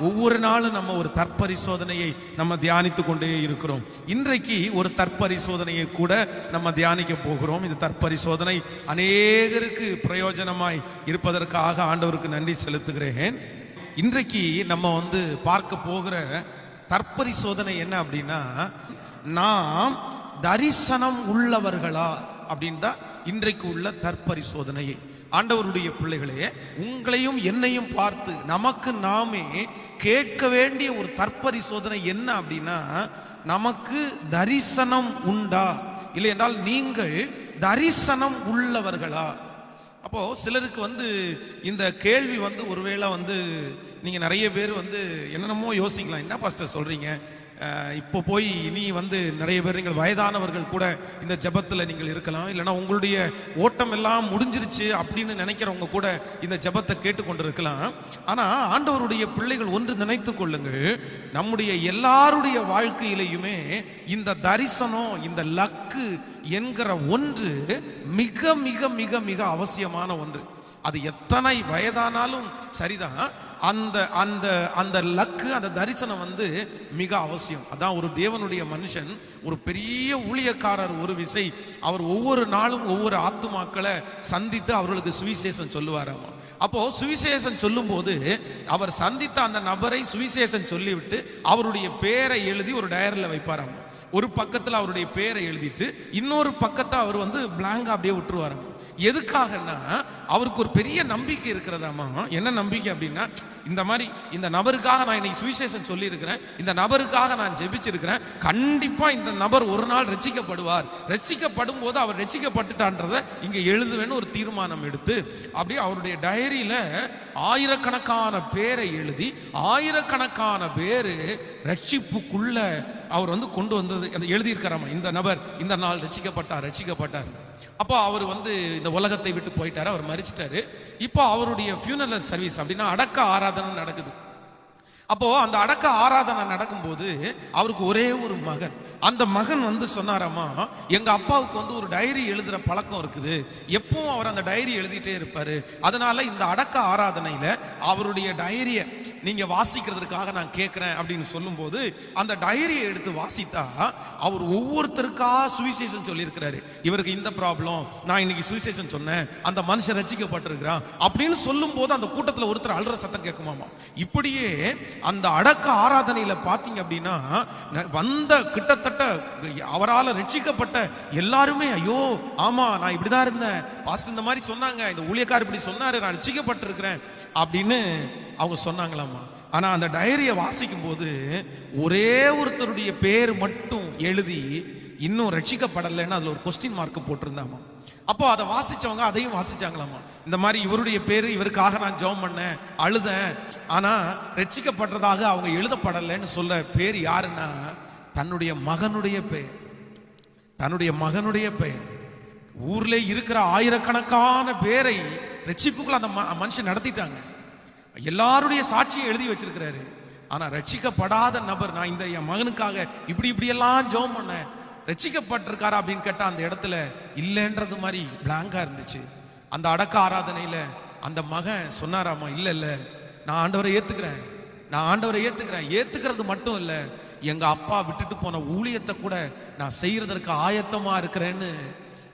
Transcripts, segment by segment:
ஒவ்வொரு நாளும் நம்ம ஒரு தற்பரிசோதனையை நம்ம தியானித்து கொண்டே இருக்கிறோம். இன்றைக்கு ஒரு தற்பரிசோதனையை கூட நம்ம தியானிக்க போகிறோம். இந்த தற்பரிசோதனை அநேகருக்கு பிரயோஜனமாய் இருப்பதற்காக ஆண்டவருக்கு நன்றி செலுத்துகிறேன். இன்றைக்கு நம்ம பார்க்க போகிற தற்பரிசோதனை என்ன அப்படின்னா, நாம் தரிசனம் உள்ளவர்களா அப்படின்னு தான் இன்றைக்கு உள்ள தற்பரிசோதனையை. ஆண்டவருடைய பிள்ளைகளே, உங்களையும் என்னையும் பார்த்து நமக்கு நாமே கேட்க வேண்டிய ஒரு தற்பரிசோதனை என்ன அப்படின்னா, நமக்கு தரிசனம் உண்டா, இல்லை என்றால் நீங்கள் தரிசனம் உள்ளவர்களா? அப்போ சிலருக்கு இந்த கேள்வி ஒருவேளை நீங்க நிறைய பேர் என்னென்னமோ யோசிக்கலாம். என்ன பாஸ்டர் சொல்றீங்க, இப்போ போய் இனி நிறைய பேர் நீங்கள் வயதானவர்கள் கூட இந்த ஜெபத்தில் நீங்கள் இருக்கலாம், இல்லைன்னா உங்களுடைய ஓட்டம் எல்லாம் முடிஞ்சிருச்சு அப்படின்னு நினைக்கிறவங்க கூட இந்த ஜெபத்தை கேட்டுக்கொண்டு இருக்கலாம். ஆனால் ஆண்டவருடைய பிள்ளைகள் ஒன்று நினைத்து கொள்ளுங்கள், நம்முடைய எல்லாருடைய வாழ்க்கையிலையுமே இந்த தரிசனம், இந்த லக்கு என்கிற ஒன்று மிக மிக மிக மிக அவசியமான ஒன்று. அது எத்தனை வயதானாலும் சரிதான், அந்த அந்த அந்த லக்கு, அந்த தரிசனம் மிக அவசியம். அதான் ஒரு தேவனுடைய மனுஷன், ஒரு பெரிய ஊழியக்காரர், ஒரு விசை அவர் ஒவ்வொரு நாளும் ஒவ்வொரு ஆத்துமாக்களை சந்தித்து அவர்களுக்கு சுவிசேஷம் சொல்லுவாராம். அப்போ சுவிசேஷம் சொல்லும் போது அவர் சந்தித்த அந்த நபரை சுவிசேஷம் சொல்லிவிட்டு அவருடைய பேரை எழுதி ஒரு டயரில் வைப்பாராம். ஒரு பக்கத்தில் அவருடைய பேரை எழுதிட்டு இன்னொரு பக்கத்தை அவர் பிளாங்கா அப்படியே விட்டுருவாராம். எதுக்காகன்னா, அவருக்கு ஒரு பெரிய நம்பிக்கை இருக்கிறதாமா. என்ன நம்பிக்கை அப்படின்னா, இந்த மாதிரி இந்த நபருக்காக நான் இன்னைக்கு சுவிசேஷம் சொல்லி இருக்கிறேன், இந்த நபருக்காக நான் ஜெபிச்சிருக்கிறேன், கண்டிப்பா இந்த நபர் ஒரு நாள் ரட்சிக்கப்படுவார், ரட்சிக்கப்படும் போது அவர் ரட்சிக்கப்பட்டுட்டான்றதை இங்க எழுதுவேன்னு ஒரு தீர்மானம் எடுத்து அப்படியே அவருடைய டைரியில ஆயிரக்கணக்கான பேரை எழுதி ஆயிரக்கணக்கான பேரு ரட்சிப்புக்குள்ள அவர் கொண்டு வந்தது எழுதியிருக்கிறாமா. இந்த நபர் இந்த நாள் ரட்சிக்கப்பட்டார். அப்போ அவர் இந்த உலகத்தை விட்டு போயிட்டாரு, அவர் மரிச்சிட்டாரு. இப்போ அவருடைய ஃபியூனரல் சர்வீஸ் அப்படின்னா அடக்க ஆராதனை நடக்குது. அப்போ அந்த அடக்க ஆராதனை நடக்கும்போது அவருக்கு ஒரே ஒரு மகன். அந்த மகன் சொன்னாராமா, எங்க அப்பாவுக்கு ஒரு டைரி எழுதுற பழக்கம் இருக்குது, எப்பவும் அவர் அந்த டைரி எழுதிட்டே இருப்பாரு, அதனால இந்த அடக்க ஆராதனையில அவருடைய டைரியை நீங்க வாசிக்கிறதுக்காக நான் கேட்கிறேன் அப்படின்னு சொல்லும் போது அந்த டைரியை எடுத்து வாசித்தா அவர் ஒவ்வொருத்தருக்கா சுவிசேஷம் சொல்லியிருக்கிறாரு. இவருக்கு இந்த ப்ராப்ளம், நான் இன்னைக்கு சுவிசேஷம் சொன்னேன், அந்த மனுஷன் ரட்சிக்கப்பட்டிருக்கிறான் அப்படின்னு சொல்லும் போது அந்த கூட்டத்தில் ஒருத்தர் அழுற சத்தம் கேட்குமாமா. இப்படியே அந்த அடக்க ஆராதனையில பாத்தீங்க அப்படின்னா கிட்டத்தட்ட அவரால் ரட்சிக்கப்பட்ட எல்லாருமே, ஐயோ ஆமா நான் இப்படிதான் இருந்தேன், பாஸ்டர் இந்த மாதிரி சொன்னாங்க, இந்த ஊழியக்காரர் இப்படி சொன்னாரு, நான் ரட்சிக்கப்பட்டிருக்கிறேன் அப்படின்னு அவங்க சொன்னாங்களாமா. ஆனா அந்த டைரியை வாசிக்கும் போது ஒரே ஒருத்தருடைய பேர் மட்டும் எழுதி இன்னும் ரட்சிக்கப்படலைன்னு அதுல ஒரு கொஸ்டின் மார்க் போட்டிருந்தாமா. அப்போ அதை வாசிச்சவங்க அதையும் வாசிச்சாங்களாமா. இந்த மாதிரி இவருடைய பேரு, இவருக்காக நான் ஜெபம் பண்ணேன், அழுதேன், ஆனா ரட்சிக்கப்படுறதாக அவங்க எழுதப்படலைன்னு சொல்ல பேர் யாருன்னா தன்னுடைய மகனுடைய பெயர். தன்னுடைய மகனுடைய பெயர். ஊர்ல இருக்கிற ஆயிரக்கணக்கான பேரை ரட்சிப்புக்குள்ள அந்த மனுஷன் நடத்திட்டாங்க. எல்லாருடைய சாட்சியை எழுதி வச்சிருக்கிறாரு. ஆனா ரட்சிக்கப்படாத நபர், நான் இந்த என் மகனுக்காக இப்படி எல்லாம் ஜெபம் பண்ணேன், ரட்சிக்கப்பட்டிருக்காரா அப்படின்னு கேட்டா அந்த இடத்துல இல்லைன்றது மாதிரி பிளாங்கா இருந்துச்சு. அந்த அடக்க ஆராதனையில அந்த மகன் சொன்னாராமா, இல்ல நான் ஆண்டவரை ஏத்துக்கிறேன், ஏத்துக்கிறது மட்டும் இல்ல, எங்க அப்பா விட்டுட்டு போன ஊழியத்தை கூட நான் செய்யறதற்கு ஆயத்தமா இருக்கிறேன்னு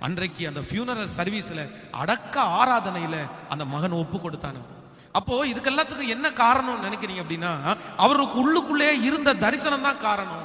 அன்றைக்கு அந்த ஃபியூனரல் சர்வீஸ்ல அடக்க ஆராதனையில அந்த மகன் ஒப்பு கொடுத்தானோ. அப்போ இதுக்கு எல்லாத்துக்கும் என்ன காரணம் நினைக்கிறீங்க அப்படின்னா, அவருக்கு உள்ளுக்குள்ளே இருந்த தரிசனம் தான் காரணம்.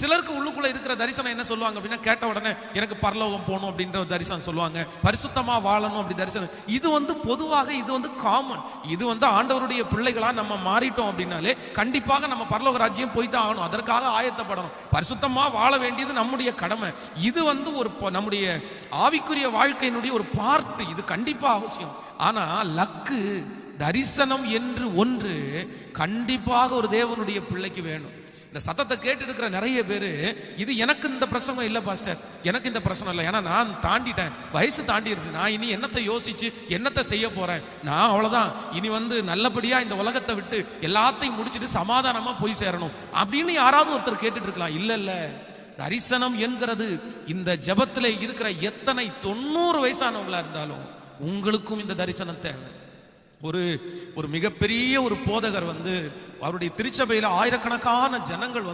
சிலருக்கு உள்ளுக்குள்ள இருக்கிற தரிசனம் என்ன சொல்லுவாங்க அப்படின்னா, கேட்ட உடனே எனக்கு பரலோகம் போகணும் அப்படின்ற ஒரு தரிசனம் சொல்லுவாங்க, பரிசுத்தமா வாழணும் அப்படி தரிசனம். இது பொதுவாக இது காமன். இது ஆண்டவருடைய பிள்ளைகளா நம்ம மாறிட்டோம் அப்படின்னாலே கண்டிப்பாக நம்ம பரலோக ராஜ்யம் போய்தான் ஆகணும், அதற்காக ஆயத்தப்படணும், பரிசுத்தமா வாழ வேண்டியது நம்முடைய கடமை. இது ஒரு நம்முடைய ஆவிக்குரிய வாழ்க்கையினுடைய ஒரு பார்ட், இது கண்டிப்பா அவசியம். ஆனா லக்கு, தரிசனம் என்று ஒன்று கண்டிப்பாக ஒரு தேவனுடைய பிள்ளைக்கு வேணும். இந்த சத்தத்தை கேட்டு இருக்கிற நிறைய பேரு, இது எனக்கு இந்த பிரசங்கம் இல்லை பாஸ்டர், எனக்கு இந்த பிரச்சனை இல்லை, ஏன்னா நான் தாண்டிட்டேன், வயசு தாண்டிடுச்சு, நான் இனி என்னத்தை யோசிச்சு என்னத்தை செய்ய போறேன், நான் அவ்வளவுதான், இனி நல்லபடியா இந்த உலகத்தை விட்டு எல்லாத்தையும் முடிச்சுட்டு சமாதானமா போய் சேரணும் அப்படின்னு யாராவது ஒருத்தர் கேட்டுட்டு இருக்கலாம். இல்ல, தரிசனம் என்கிறது இந்த ஜெபத்துல இருக்கிற எத்தனை 90 வயசானவங்களா இருந்தாலும் உங்களுக்கும் இந்த தரிசனம் தேவை. ஒரு ஒரு மிகப்பெரிய ஒரு போதகர் வந்து அவருடைய திருச்சபையில ஆயிரக்கணக்கான ஜனங்கள்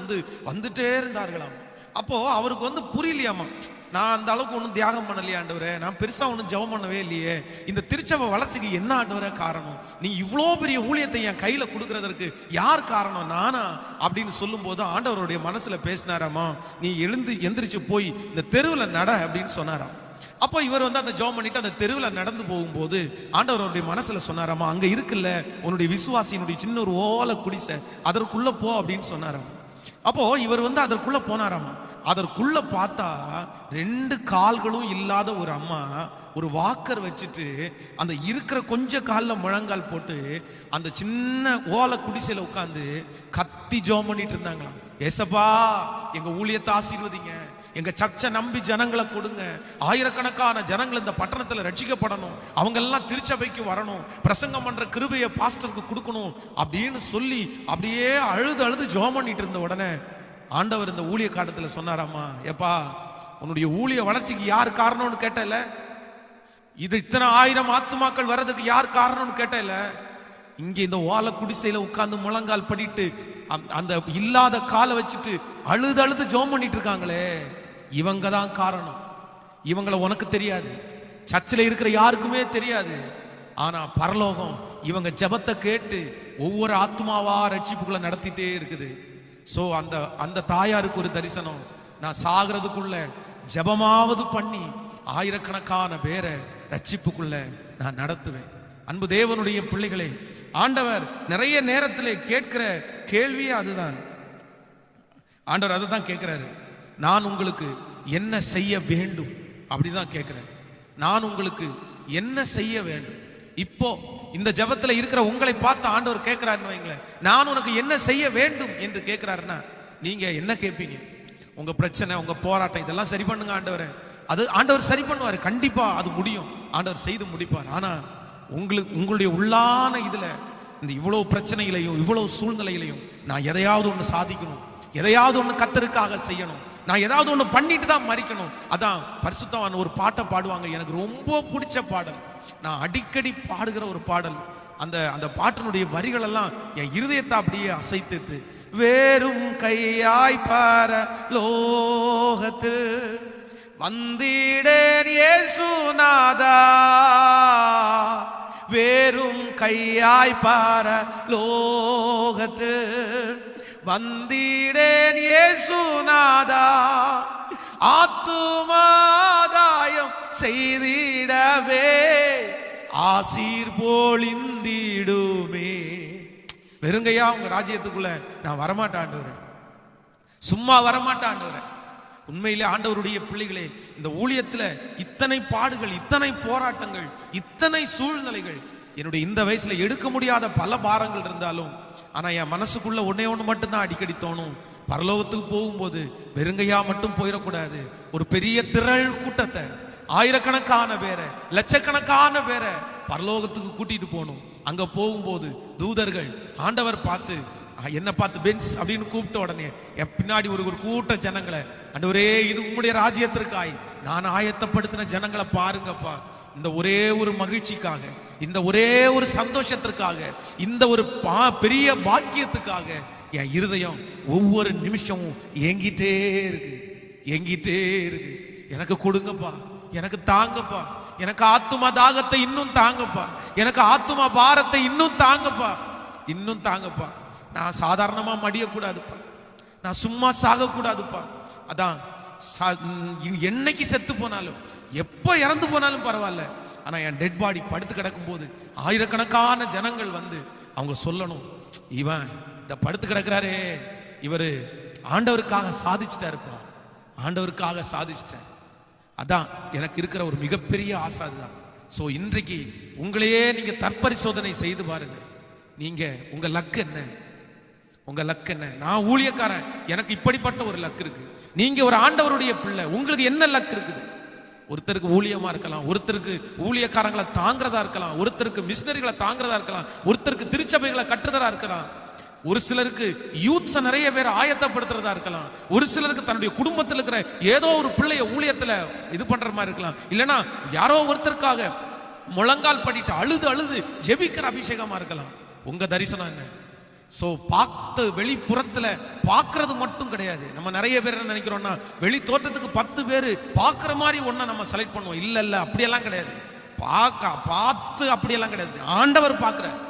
வந்துட்டே இருந்தார்களாம். அப்போ அவருக்கு புரியலையாமா, நான் அந்த அளவுக்கு ஒன்றும் தியாகம் பண்ணலையே ஆண்டவரே, நான் பெருசா ஒன்றும் ஜெபம் பண்ணவே இல்லையே, இந்த திருச்சபை வளர்ச்சிக்கு என்ன ஆண்டவரே காரணம், நீ இவ்வளோ பெரிய ஊழியத்தை என் கையில கொடுக்கறதற்கு யார் காரணம், நானா அப்படின்னு சொல்லும் போது ஆண்டவருடைய மனசுல பேசினாராமா, நீ எந்திரிச்சு போய் இந்த தெருவில் நட அப்படின்னு சொன்னாராம். அப்போ இவர் அந்த ஜெபம் பண்ணிட்டு அந்த தெருவில் நடந்து போகும்போது ஆண்டவருடைய மனசுல சொன்னாராமா, அங்க இருக்குல்ல உன்னுடைய விசுவாசியினுடைய சின்ன ஒரு ஓலை குடிசை, அதற்குள்ள போ அப்படின்னு சொன்னாராம். அப்போ இவர் அதற்குள்ள போனாராமா. அதற்குள்ள பார்த்தா 2 கால்களும் இல்லாத ஒரு அம்மா ஒரு வாக்கர் வச்சுட்டு அந்த இருக்கிற கொஞ்ச காலில் முழங்கால் போட்டு அந்த சின்ன ஓலை குடிசையில உட்காந்து கத்தி ஜெபம் பண்ணிட்டு இருந்தாங்களாம். ஏசப்பா எங்க ஊழியத்தை ஆசீர்வதிங்க, எங்க சர்ச்சை நம்பி ஜனங்களை கொடுங்க, ஆயிரக்கணக்கான ஜனங்கள் இந்த பட்டணத்துல ரட்சிக்கப்படணும், அவங்க எல்லாம் திருச்சபைக்கு வரணும், பிரசங்கம் பண்ற கிருபையை பாஸ்டருக்கு கொடுக்கணும் அப்படின்னு சொல்லி அப்படியே அழுது ஜெபம் பண்ணிட்டு இருந்த உடனே ஆண்டவர் இந்த ஊழிய காலத்துல சொன்னாராமா, எப்பா உன்னுடைய ஊழிய வளர்ச்சிக்கு யார் காரணம்னு கேட்டல, இது இத்தனை 1000 ஆத்துமாக்கள் வர்றதுக்கு யார் காரணம்னு கேட்டல, இங்க இந்த ஓலை குடிசையில உட்கார்ந்து முழங்கால் படிட்டு அந்த இல்லாத காலை வச்சுட்டு அழுது ஜெபம் பண்ணிட்டு இருக்காங்களே, இவங்க தான் காரணம். இவங்களை உனக்கு தெரியாது, சர்ச்சில் இருக்கிற யாருக்குமே தெரியாது, ஆனா பரலோகம் இவங்க ஜெபத்தை கேட்டு ஒவ்வொரு ஆத்மாவா ரட்சிப்புக்குள்ள நடத்திட்டே இருக்குது. சோ அந்த தாயாருக்கு ஒரு தரிசனம், நான் சாகிறதுக்குள்ள ஜெபமாவது பண்ணி ஆயிரக்கணக்கான பேரை ரட்சிப்புக்குள்ள நான் நடத்துவேன். அன்பு தேவனுடைய பிள்ளைகளே, ஆண்டவர் நிறைய நேரத்தில் கேட்கிற கேள்வியே அதுதான். ஆண்டவர் அதை தான் கேட்கிறாரு, நான் உங்களுக்கு என்ன செய்ய வேண்டும் அப்படிதான் கேட்கிறேன். நான் உங்களுக்கு என்ன செய்ய வேண்டும். இப்போ இந்த ஜெபத்துல இருக்கிற உங்களை பார்த்து ஆண்டவர் கேட்கிறாருன்னு வைங்களேன், நான் உனக்கு என்ன செய்ய வேண்டும் என்று கேட்கிறாருன்னா நீங்க என்ன கேட்பீங்க? உங்க பிரச்சனை, உங்க போராட்டம் இதெல்லாம் சரி பண்ணுங்க ஆண்டவரே, அது ஆண்டவர் சரி பண்ணுவார், கண்டிப்பா அது முடியும், ஆண்டவர் செய்து முடிப்பார். ஆனா உங்களுடைய உள்ளான இதுல இந்த இவ்வளவு பிரச்சனைகளையும் இவ்வளவு சூழ்நிலையிலையும் நான் எதையாவது ஒன்று சாதிக்கணும், எதையாவது ஒன்று கர்த்தருக்காக செய்யணும், நான் ஏதாவது ஒன்று பண்ணிட்டு தான் மறிக்கணும். அதான் பரிசுத்தவான் ஒரு பாட்டை பாடுவாங்க, எனக்கு ரொம்ப பிடிச்ச பாடல், நான் அடிக்கடி பாடுகிற ஒரு பாடல். அந்த பாட்டினுடைய வரிகள் எல்லாம் என் இருதயத்தை அப்படியே அசைத்து, வேறும் கையாய் பார லோகத்தில் வந்திடேன் இயேசுநாதா, வேறும் கையாய் பார லோகத்தில் வந்திடேன் இயேசுநாதா, ஆத்துமாதாயம் செய்திடவே ஆசீர் போலிந்திடுமே. வெறுங்கையா உங்க ராஜ்யத்துக்குள்ள நான் வரமாட்டாண்டவரே, சும்மா வரமாட்டாண்டவரே. உண்மையிலே ஆண்டவருடைய பிள்ளைகளே, இந்த ஊழியத்துல இத்தனை பாடுகள், இத்தனை போராட்டங்கள், இத்தனை சூழ்நிலைகள், என்னுடைய இந்த வயசுல எடுக்க முடியாத பல பாரங்கள் இருந்தாலும், ஆனா என் மனசுக்குள்ள ஒன்னே ஒன்று மட்டும்தான் அடிக்கடி தோணும், பரலோகத்துக்கு போகும்போது வெறுங்கையா மட்டும் போயிடக்கூடாது, ஒரு பெரிய திரள் கூட்டத்தை, ஆயிரக்கணக்கான பேரை, லட்சக்கணக்கான பேரை பரலோகத்துக்கு கூட்டிட்டு போகணும். அங்க போகும்போது தூதர்கள் ஆண்டவர் பார்த்து என்ன பார்த்து பென்ஸ் அப்படின்னு கூப்பிட்ட உடனே என் பின்னாடி ஒரு கூட்ட ஜனங்களை, ஆண்டவரே இது உம்முடைய ராஜ்யத்திற்காய் நான் ஆயத்தப்படுத்தின ஜனங்களை பாருங்கப்பா, இந்த ஒரே ஒரு மகிழ்ச்சிக்காக, இந்த ஒரே ஒரு சந்தோஷத்திற்காக, இந்த ஒரு பெரிய பாக்கியத்துக்காக என் இருதயம் ஒவ்வொரு நிமிஷமும் ஏங்கிட்டே இருக்கு. எனக்கு கொடுங்கப்பா, எனக்கு தாங்கப்பா, எனக்கு ஆத்துமா தாகத்தை இன்னும் தாங்கப்பா, எனக்கு ஆத்துமா பாரத்தை இன்னும் தாங்கப்பா. நான் சாதாரணமா மடியக்கூடாதுப்பா, நான் சும்மா சாகக்கூடாதுப்பா. அதான் என்னைக்கு செத்து போனாலும், எப்போ இறந்து போனாலும் பரவாயில்ல, ஆனா என் டெட் பாடி படுத்து கிடக்கும் போது ஆயிரக்கணக்கான ஜனங்கள் அவங்க சொல்லணும், இவன் இந்த படுத்து கிடக்கிறாரே, இவரு ஆண்டவருக்காக சாதிச்சிட்டாருப்பா, ஆண்டவருக்காக சாதிச்சிட்டார். அதான் எனக்கு இருக்கிற ஒரு மிகப்பெரிய ஆசை அதுதான். ஸோ இன்றைக்கு உங்களையே நீங்க தற்பரிசோதனை செய்து பாருங்க. நீங்க உங்க லக்கு என்ன? நான் ஊழியக்காரன், எனக்கு இப்படிப்பட்ட ஒரு லக்கு இருக்கு. நீங்க ஒரு ஆண்டவருடைய பிள்ளை, உங்களுக்கு என்ன லக்கு இருக்குது? ஒருத்தருக்கு ஊழியமா இருக்கலாம், ஒருத்தருக்கு ஊழியக்காரங்களை தாங்கிறதா இருக்கலாம், ஒருத்தருக்கு மிஷினரிகளை தாங்கிறதா இருக்கலாம், ஒருத்தருக்கு திருச்சபைகளை கட்டுறதா இருக்கலாம், ஒரு சிலருக்கு யூத்ஸ் நிறைய பேர் ஆயத்தப்படுத்துறதா இருக்கலாம், ஒரு சிலருக்கு தன்னுடைய குடும்பத்தில் இருக்கிற ஏதோ ஒரு பிள்ளைய ஊழியத்துல இது பண்ற மாதிரி இருக்கலாம், இல்லைன்னா யாரோ ஒருத்தருக்காக முழங்கால் படிட்டு அழுது அழுது ஜெபிக்கிற அபிஷேகமா இருக்கலாம். உங்க தரிசனம் என்ன? சோ பார்த்து வெளிப்புறத்துல பார்க்கறது மட்டும் கிடையாது. நம்ம நிறைய பேர் என்ன நினைக்கிறோம்னா, வெளி தோற்றத்துக்கு 10 பேர் பார்க்குற மாதிரி ஒன்றை நம்ம செலக்ட் பண்ணுவோம். இல்ல அப்படியெல்லாம் கிடையாது. பார்த்து அப்படியெல்லாம் கிடையாது. ஆண்டவர் பார்க்கிறார்.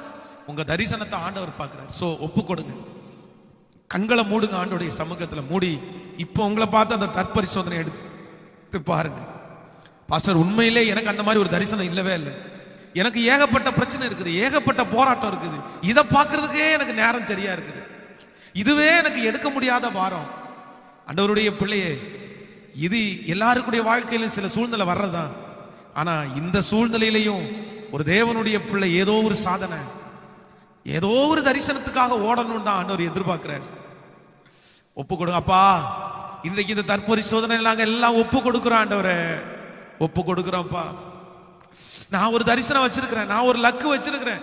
உங்க தரிசனத்தை ஆண்டவர் பார்க்கிறார். சோ ஒப்பு கொடுங்க, கண்களை மூடுங்க, ஆண்டவருடைய சமூகத்துல மூடி இப்போ உங்களை பார்த்து அந்த தற்பரிசோதனை எடுத்து பாருங்க. பாஸ்டர், உண்மையிலே எனக்கு அந்த மாதிரி ஒரு தரிசனம் இல்லவே இல்லை. எனக்கு ஏகப்பட்ட பிரச்சனை இருக்குது, ஏகப்பட்ட போராட்டம் இருக்குது. இதை பார்க்கறதுக்கே எனக்கு நேரம் சரியா இருக்குது. இதுவே எனக்கு எடுக்க முடியாத பாரம். ஆண்டவருடைய பிள்ளையே, இது எல்லாருக்குடைய வாழ்க்கையிலும் சில சூழ்நிலை வர்றதுதான். ஆனா இந்த சூழ்நிலையிலையும் ஒரு தேவனுடைய பிள்ளை ஏதோ ஒரு சாதனை, ஏதோ ஒரு தரிசனத்துக்காக ஓடணும் தான் ஆண்டவர் எதிர்பார்க்கிறார். ஒப்பு கொடுங்க அப்பா. இன்றைக்கு இந்த தற்பரிசோதனை நாங்க எல்லாம் ஒப்பு கொடுக்கிறோம் ஆண்டவரே, ஒப்பு கொடுக்கிறோம்ப்பா. நான் ஒரு தரிசனம் வச்சிருக்கிறேன், நான் ஒரு லக்கு வச்சிருக்கிறேன்.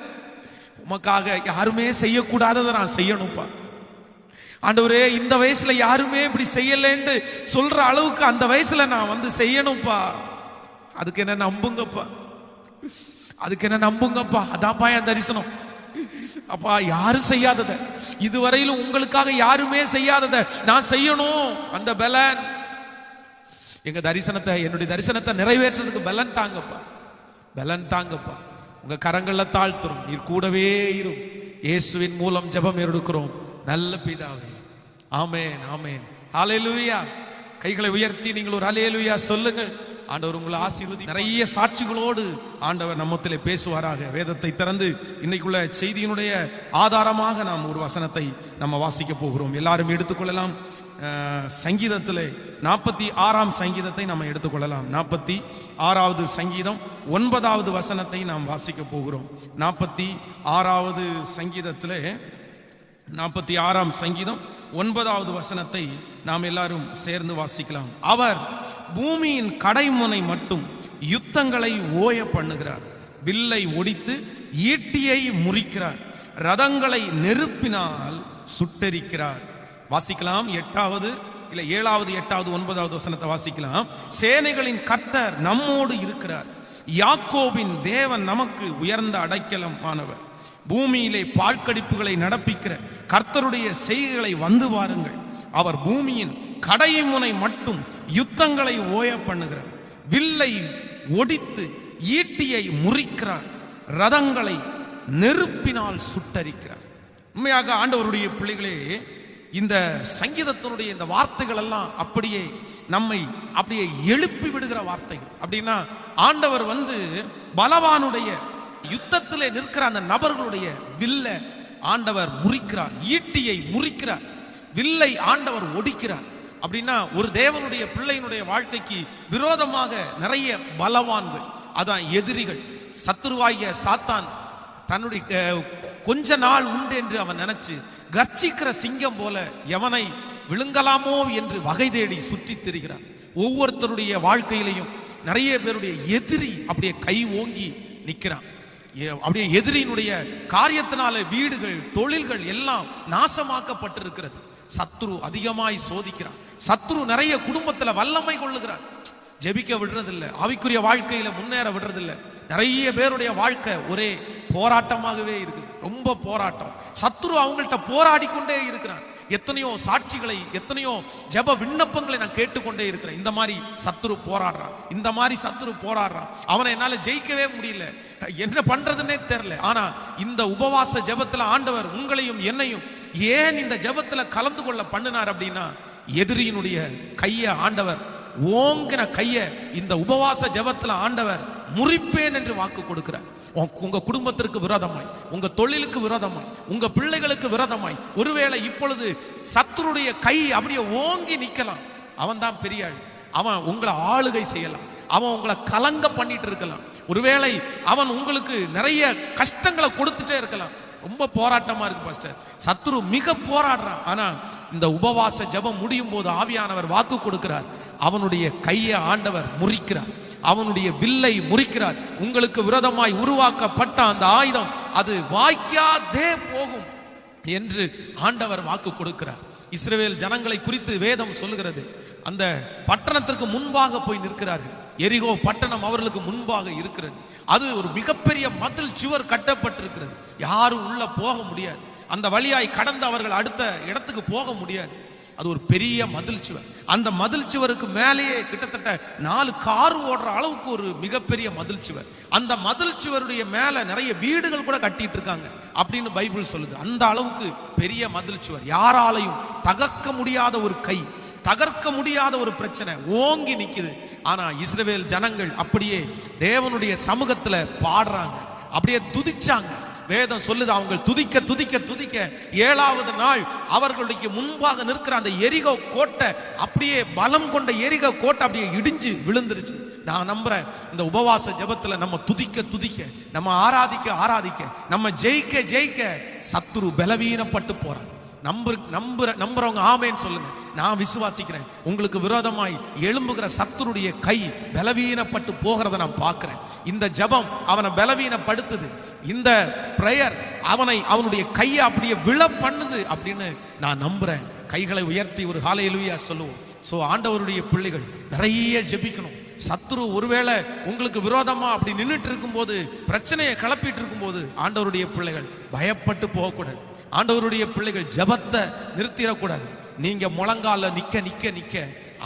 உமக்காக யாருமே செய்யக்கூடாததை நான் செய்யணும்ப்பா. ஆண்டவரே, இந்த வயசுல யாருமே இப்படி செய்யலன்னு சொல்ற அளவுக்கு அந்த வயசுல நான் வந்து செய்யணும்ப்பா. அதுக்கு என்ன நம்புங்கப்பா, அதுக்கு என்ன நம்புங்கப்பா. அதான்ப்பா என் தரிசனம். அப்பா, யாரும் செய்யாதத, இதுவரையிலும் உங்களுக்காக யாருமே செய்யாதத நான் செய்யணும். அந்த பலன் எங்க தரிசனத்தை, என்னுடைய தரிசனத்தை நிறைவேற்றுறதுக்கு பலன் தாங்கப்பா, பலன் தாங்கப்பா. உங்க கரங்கள்ல தாழ்த்துறோம், நீர் கூடவே இரும். இயேசுவின் மூலம் ஜெபம் எடுக்கிறோம் நல்ல பிதாவே, ஆமென், ஆமென். ஹல்லேலூயா. கைகளை உயர்த்தி நீங்கள் ஒரு ஹல்லேலூயா சொல்லுங்கள். ஆண்டவர் உங்களை ஆசீர்வதி. நிறைய சாட்சிகளோடு ஆண்டவர் நம்மத்திலே பேசுவாராக. வேதத்தை திறந்து இன்னைக்குள்ள செய்தியினுடைய ஆதாரமாக நாம் ஒரு வசனத்தை நம்ம வாசிக்க போகிறோம். எல்லாரும் எடுத்துக்கொள்ளலாம். சங்கீதத்திலே 46ஆம் சங்கீதத்தை நம்ம எடுத்துக்கொள்ளலாம். 46வது சங்கீதம் 9வது வசனத்தை நாம் வாசிக்க போகிறோம். 46வது சங்கீதத்திலே 46ஆம் சங்கீதம் 9வது வசனத்தை நாம் எல்லாரும் சேர்ந்து வாசிக்கலாம். அவர் பூமியின் கடைமுனை மட்டும் யுத்தங்களை ஓய பண்ணுகிறார், வில்லை ஒடித்து ஈட்டியை முறிக்கிறார், ரதங்களை நெருப்பினால் சுட்டெரிக்கிறார். வாசிக்கலாம். 8வது இல்ல 7வது 8வது 9வது வசனத்தை வாசிக்கலாம். சேனைகளின் கர்த்தர் நம்மோடு இருக்கிறார், யாக்கோபின் தேவன் நமக்கு உயர்ந்த அடைக்கலம் ஆனவர். பூமியிலே பாழ்கடிப்புகளை நடப்பிக்கிற கர்த்தருடைய செய்கைகளை வந்து பாருங்கள். அவர் பூமியின் கடைமுனை மட்டும் யுத்தங்களை ஓய பண்ணுகிறார், வில்லை ஒடித்து ஈட்டியை முறிக்கிறார், ரதங்களை நெருப்பினால் சுட்டரிக்கிறார். உண்மையாக ஆண்டவருடைய பிள்ளைகளே, இந்த சங்கீதத்தினுடைய இந்த வார்த்தைகள் எல்லாம் அப்படியே நம்மை அப்படியே எழுப்பி விடுகிற வார்த்தைகள். அப்படின்னா ஆண்டவர் வந்து பலவானுடைய யுத்தத்திலே நிற்கிற அந்த நபர்களுடைய வில்லை ஆண்டவர் முறிக்கிறார், ஈட்டியை முறிக்கிறார், வில்லை ஆண்டவர் ஒடிக்கிறார். அப்படின்னா ஒரு தேவனுடைய பிள்ளையினுடைய வாழ்க்கைக்கு விரோதமாக நிறைய பலவான்கள், அதான் எதிரிகள், சத்துருவாகிய சாத்தான் தன்னுடைய கொஞ்ச நாள் உண்டு என்று அவன் நினைச்சு கர்ச்சிக்கிற சிங்கம் போல எவனை விழுங்கலாமோ என்று வகை தேடி சுற்றி திரிகிறார். ஒவ்வொருத்தருடைய வாழ்க்கையிலையும் நிறைய பேருடைய எதிரி அப்படியே கை ஓங்கி நிற்கிறான். அப்படியே எதிரியினுடைய காரியத்தினால வீடுகள், தொழில்கள் எல்லாம் நாசமாக்கப்பட்டிருக்கிறது. சத்துரு அதிகமாய் சோதிக்கிறான். சத்துரு நிறைய குடும்பத்துல வல்லமை கொள்ளுகிறான். ஜெபிக்க விடுறதில்லை, ஆவிக்குரிய வாழ்க்கையில முன்னேற விடுறதில்லை. நிறைய பேருடைய வாழ்க்கை ஒரே போராட்டமாகவே இருக்குது, ரொம்ப போராட்டம். சத்துரு அவங்கள்ட்ட போராடி கொண்டே இருக்கிறான். எத்தனையோ சாட்சிகளை, எத்தனையோ ஜெப விண்ணப்பங்களை நான் கேட்டுக்கொண்டே இருக்கிறேன். இந்த மாதிரி சத்துரு போராடுறான், இந்த மாதிரி சத்துரு போராடுறான், அவனை என்னால ஜெயிக்கவே முடியல, என்ன பண்றதுன்னே தெரியல. ஆனா இந்த உபவாச ஜெபத்துல ஆண்டவர் உங்களையும் என்னையும் ஏன் இந்த ஜெபத்துல கலந்து கொள்ள பண்ணினார் அப்படின்னா, எதிரியினுடைய கைய ஆண்டவர், ஓங்கின கைய இந்த உபவாச ஜெபத்துல ஆண்டவர் முறிப்பேன் என்று வாக்கு கொடுக்கிறார். உங்க குடும்பத்திற்கு விரோதமாய், உங்க தொழிலுக்கு விரோதமாய், உங்க பிள்ளைகளுக்கு விரோதமாய் ஒருவேளை இப்பொழுது சத்துருடைய கை அப்படியே ஓங்கி நிக்கலாம். அவன் தான் பெரிய ஆள், அவன் உங்களை ஆளுகை செய்யலாம், அவன் உங்களை கலங்க பண்ணிட்டு இருக்கலாம். ஒருவேளை அவன் உங்களுக்கு நிறைய கஷ்டங்களை கொடுத்துட்டே இருக்கலாம். ரொம்ப போராட்டமா இருக்கு பாஸ்டர், சத்துரு மிக போராடுறான். ஆனா இந்த உபவாச ஜெபம் முடியும் போது ஆவியானவர் வாக்கு கொடுக்கிறார், அவனுடைய கையை ஆண்டவர் முறிக்கிறார், அவனுடைய வில்லை முறிக்கிறார். உங்களுக்கு விரோதமாய் உருவாக்கப்பட்ட அந்த ஆயுதம் அது வாய்க்காதே போகும் என்று ஆண்டவர் வாக்கு கொடுக்கிறார். இஸ்ரவேல் ஜனங்களை குறித்து வேதம் சொல்லுகிறது, அந்த பட்டணத்திற்கு முன்பாக போய் நிற்கிறார்கள். எரிகோ பட்டணம் அவர்களுக்கு முன்பாக இருக்கிறது. அது ஒரு மிகப்பெரிய மதில் சுவர் கட்டப்பட்டிருக்கிறது. யாரும் உள்ள போக முடியாது. அந்த வழியாய் கடந்து அவர்கள் அடுத்த இடத்துக்கு போக முடியாது. அது ஒரு பெரிய மதில் சுவர். அந்த மதில் சுவருக்கு மேலேயே கிட்டத்தட்ட 4 கார் ஓடுற அளவுக்கு ஒரு மிகப்பெரிய மதில் சுவர். அந்த மதில் சுவருடைய மேல நிறைய வீடுகள் கூட கட்டிட்டு இருக்காங்க அப்படின்னு பைபிள் சொல்லுது. அந்த அளவுக்கு பெரிய மதில் சுவர். யாராலையும் தகர்க்க முடியாத ஒரு கை, தகர்க்க முடியாத ஒரு பிரச்சனை ஓங்கி நிக்குது. ஆனா இஸ்ரவேல் ஜனங்கள் அப்படியே தேவனுடைய சமூகத்துல பாடுறாங்க, அப்படியே துதிச்சாங்க. வேதம் சொல்லுது, அவங்க துதிக்க துதிக்க துதிக்க 7வது நாள் அவர்களுடைய முன்பாக நிற்கிற அந்த எரிகோ கோட்டை, அப்படியே பலம் கொண்ட எரிகோ கோட்டை அப்படியே இடிஞ்சு விழுந்துருச்சு. நான் நம்புறேன், இந்த உபவாச ஜெபத்துல நம்ம துதிக்க துதிக்க, நம்ம ஆராதிக்க ஆராதிக்க, நம்ம ஜெயிக்க ஜெயிக்க சத்துரு பலவீனப்பட்டு போறான். நம்புறவங்க ஆமேன்னு சொல்லுங்க. நான் விசுவாசிக்கிறேன், உங்களுக்கு விரோதமாய் எழும்புகிற சத்துருடைய கை பலவீனப்பட்டு போகிறத நான் பார்க்கிறேன். இந்த ஜெபம் அவனை பலவீனப்படுத்துது. இந்த பிரேயர் அவனுடைய கையை அப்படியே விழ பண்ணுது அப்படின்னு நான் நம்புறேன். கைகளை உயர்த்தி ஒரு ஹல்லேலூயா சொல்லுவோம். சோ ஆண்டவருடைய பிள்ளைகள் நிறைய ஜெபிக்கணும். சத்துரு ஒருவேளை உங்களுக்கு விரோதமா அப்படி நின்றுட்டு இருக்கும்போது, பிரச்சனையை கிளப்பிட்டு இருக்கும்போது, ஆண்டவருடைய பிள்ளைகள் பயப்பட்டு போகக்கூடாது. ஆண்டவருடைய பிள்ளைகள் ஜெபத்தை நிறுத்திடக்கூடாது. நீங்க முழங்கால நிக்க நிக்க நிக்க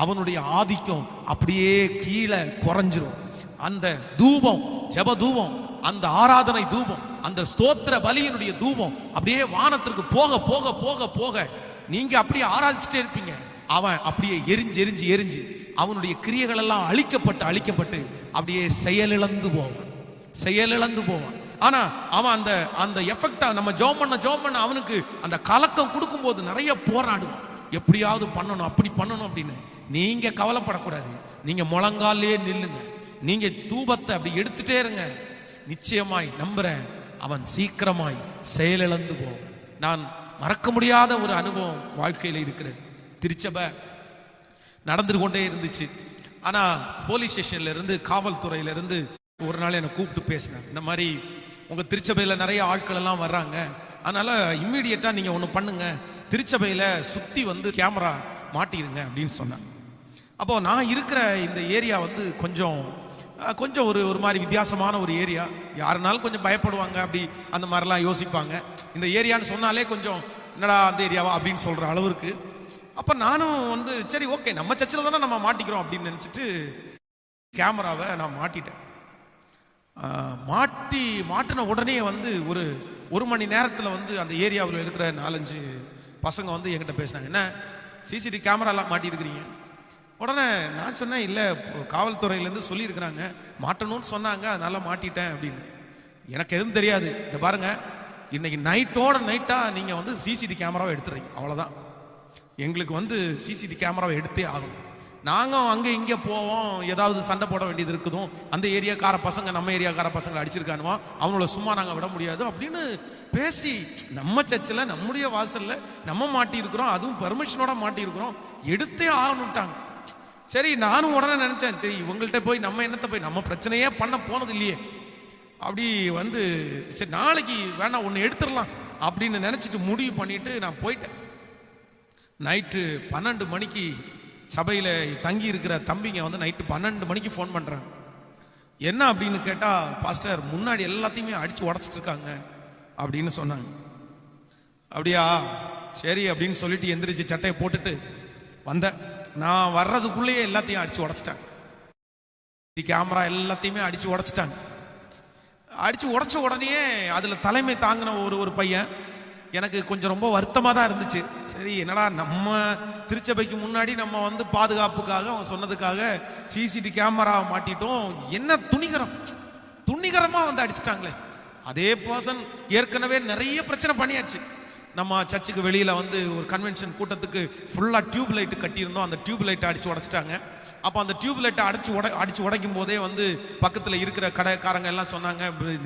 அவனுடைய ஆதிக்கம் அப்படியே கீழே குறைஞ்சிரும். அந்த தூபம், ஜெப தூபம், அந்த ஆராதனை தூபம், அந்த ஸ்தோத்திர பலியினுடைய தூபம் அப்படியே வானத்திற்கு போக போக போக போக நீங்க அப்படியே ஆராதிச்சுட்டே இருப்பீங்க. அவன் அப்படியே எரிஞ்சு எரிஞ்சு எரிஞ்சு அவனுடைய கிரியைகள் எல்லாம் அழிக்கப்பட்டு அப்படியே செயலிழந்து போவான். ஆனா அவன் அந்த எஃபெக்டா நம்ம ஜெபம் பண்ண அவனுக்கு அந்த கலக்கம் கொடுக்கும் போது நிறைய போராடுவான். எப்படியாவது பண்ணணும், அப்படி பண்ணணும் அப்படின்னு. நீங்க கவலைப்படக்கூடாது. நீங்க முழங்காலே நில்லுங்க. நீங்க தூபத்தை அப்படி எடுத்துட்டே இருங்க. நிச்சயமாய் நம்புறேன், அவன் சீக்கிரமாய் செயலிழந்து போவான். நான் மறக்க முடியாத ஒரு அனுபவம் வாழ்க்கையில் இருக்கிறது. திருச்சபை நடந்து கொண்டே இருந்துச்சு. ஆனா போலீஸ் ஸ்டேஷன்ல இருந்து, காவல்துறையில இருந்து ஒரு நாள் என்னை கூப்பிட்டு பேசினேன். இந்த மாதிரி உங்க திருச்சபையில நிறைய ஆட்கள் எல்லாம் வர்றாங்க, அதனால இம்மிடியட்டா நீங்க ஒன்று பண்ணுங்க, திருச்சபையில சுத்தி வந்து கேமரா மாட்டிடுங்க அப்படின்னு சொன்னாங்க. அப்போ நான் இருக்கிற இந்த ஏரியா வந்து கொஞ்சம் ஒரு மாதிரி வித்தியாசமான ஒரு ஏரியா. யாருனாலும் கொஞ்சம் பயப்படுவாங்க, அப்படி அந்த மாதிரிலாம் யோசிப்பாங்க. இந்த ஏரியான்னு சொன்னாலே கொஞ்சம் என்னடா அந்த ஏரியாவா அப்படின்னு சொல்ற அளவுக்கு. அப்ப நானும் வந்து சரி ஓகே, நம்ம சர்ச்சில் தானே நம்ம மாட்டிக்கிறோம் அப்படின்னு நினைச்சிட்டு கேமராவை நான் மாட்டிட்டேன். மாட்டின உடனே வந்து ஒரு மணி நேரத்தில் வந்து அந்த ஏரியாவில் இருக்கிற 4-5 பசங்க வந்து என்கிட்ட பேசினாங்க, என்ன சிசிடிவி கேமராலாம் மாட்டியிருக்கிறீங்க? உடனே நான் சொன்னேன், இல்லை காவல்துறையிலேருந்து சொல்லியிருக்கிறாங்க, மாட்டணும்னு சொன்னாங்க, அதனால மாட்டிட்டேன் அப்படின்னு. எனக்கு எதுவும் தெரியாது. இந்த பாருங்க, இன்னைக்கு நைட்டாக நீங்கள் வந்து சிசிடிவி கேமராவை எடுத்துறீங்க, அவ்வளோதான். எங்களுக்கு வந்து சிசிடிவி கேமராவை எடுத்தே ஆகணும். நாங்கள் அங்கே இங்கே போவோம், ஏதாவது சண்டை போட வேண்டியது இருக்குதும், அந்த ஏரியாக்கார பசங்க நம்ம ஏரியாக்கார பசங்களை அடிச்சிருக்கானுவா, அவங்கள சும்மா நாங்கள் விட முடியாது அப்படின்னு பேசி, நம்ம சர்ச்சில் நம்முடைய வாசலில் நம்ம மாட்டியிருக்கிறோம், அதுவும் பெர்மிஷனோட மாட்டியிருக்கிறோம், எடுத்தே ஆகணுட்டாங்க. சரி, நானும் உடனே நினச்சேன், சரி இவங்கள்ட்ட போய் நம்ம என்னத்தை போய் நம்ம பிரச்சனையே பண்ண போனது இல்லையே, அப்படி வந்து சரி நாளைக்கு வேணா ஒன்று எடுத்துடலாம் அப்படின்னு நினச்சிட்டு முடிவு பண்ணிட்டு நான் போயிட்டேன். நைட்டு 12 மணிக்கு சபையில் தங்கி இருக்கிற தம்பிங்க வந்து நைட்டு 12 மணிக்கு ஃபோன் பண்ணுறாங்க. என்ன அப்படின்னு கேட்டால், பாஸ்டர் முன்னாடி எல்லாத்தையுமே அடித்து உடச்சிட்டு இருக்காங்க அப்படின்னு சொன்னாங்க. அப்படியா, சரி அப்படின்னு சொல்லிட்டு எந்திரிச்சு சட்டையை போட்டுட்டு வந்தேன். நான் வர்றதுக்குள்ளேயே எல்லாத்தையும் அடித்து உடச்சிட்டாங்க. கேமரா எல்லாத்தையுமே அடித்து உடச்சிட்டாங்க. அடித்து உடச்ச உடனே அதில் தலைமை தாங்கின ஒரு பையன் எனக்கு கொஞ்சம் ரொம்ப வருத்தமாக தான் இருந்துச்சு. சரி என்னடா, நம்ம திருச்சபைக்கு முன்னாடி நம்ம வந்து பாதுகாப்புக்காக அவங்க சொன்னதுக்காக சிசிடிவி கேமரா மாட்டிட்டோம், என்ன துணிகரமாக வந்து அடிச்சிட்டாங்களே. அதே பர்சன் ஏற்கனவே நிறைய பிரச்சனை பண்ணியாச்சு. நம்ம சர்ச்சுக்கு வெளியில் வந்து ஒரு கன்வென்ஷன் கூட்டத்துக்கு ஃபுல்லாக டியூப் லைட்டு கட்டியிருந்தோம், அந்த டியூப் லைட்டை அடித்து உடச்சிட்டாங்க. அப்போ அந்த டியூப் லைட்டை அடிச்சு உடைக்கும் போதே வந்து பக்கத்தில் இருக்கிற கடைக்காரங்க எல்லாம் சொன்னாங்க,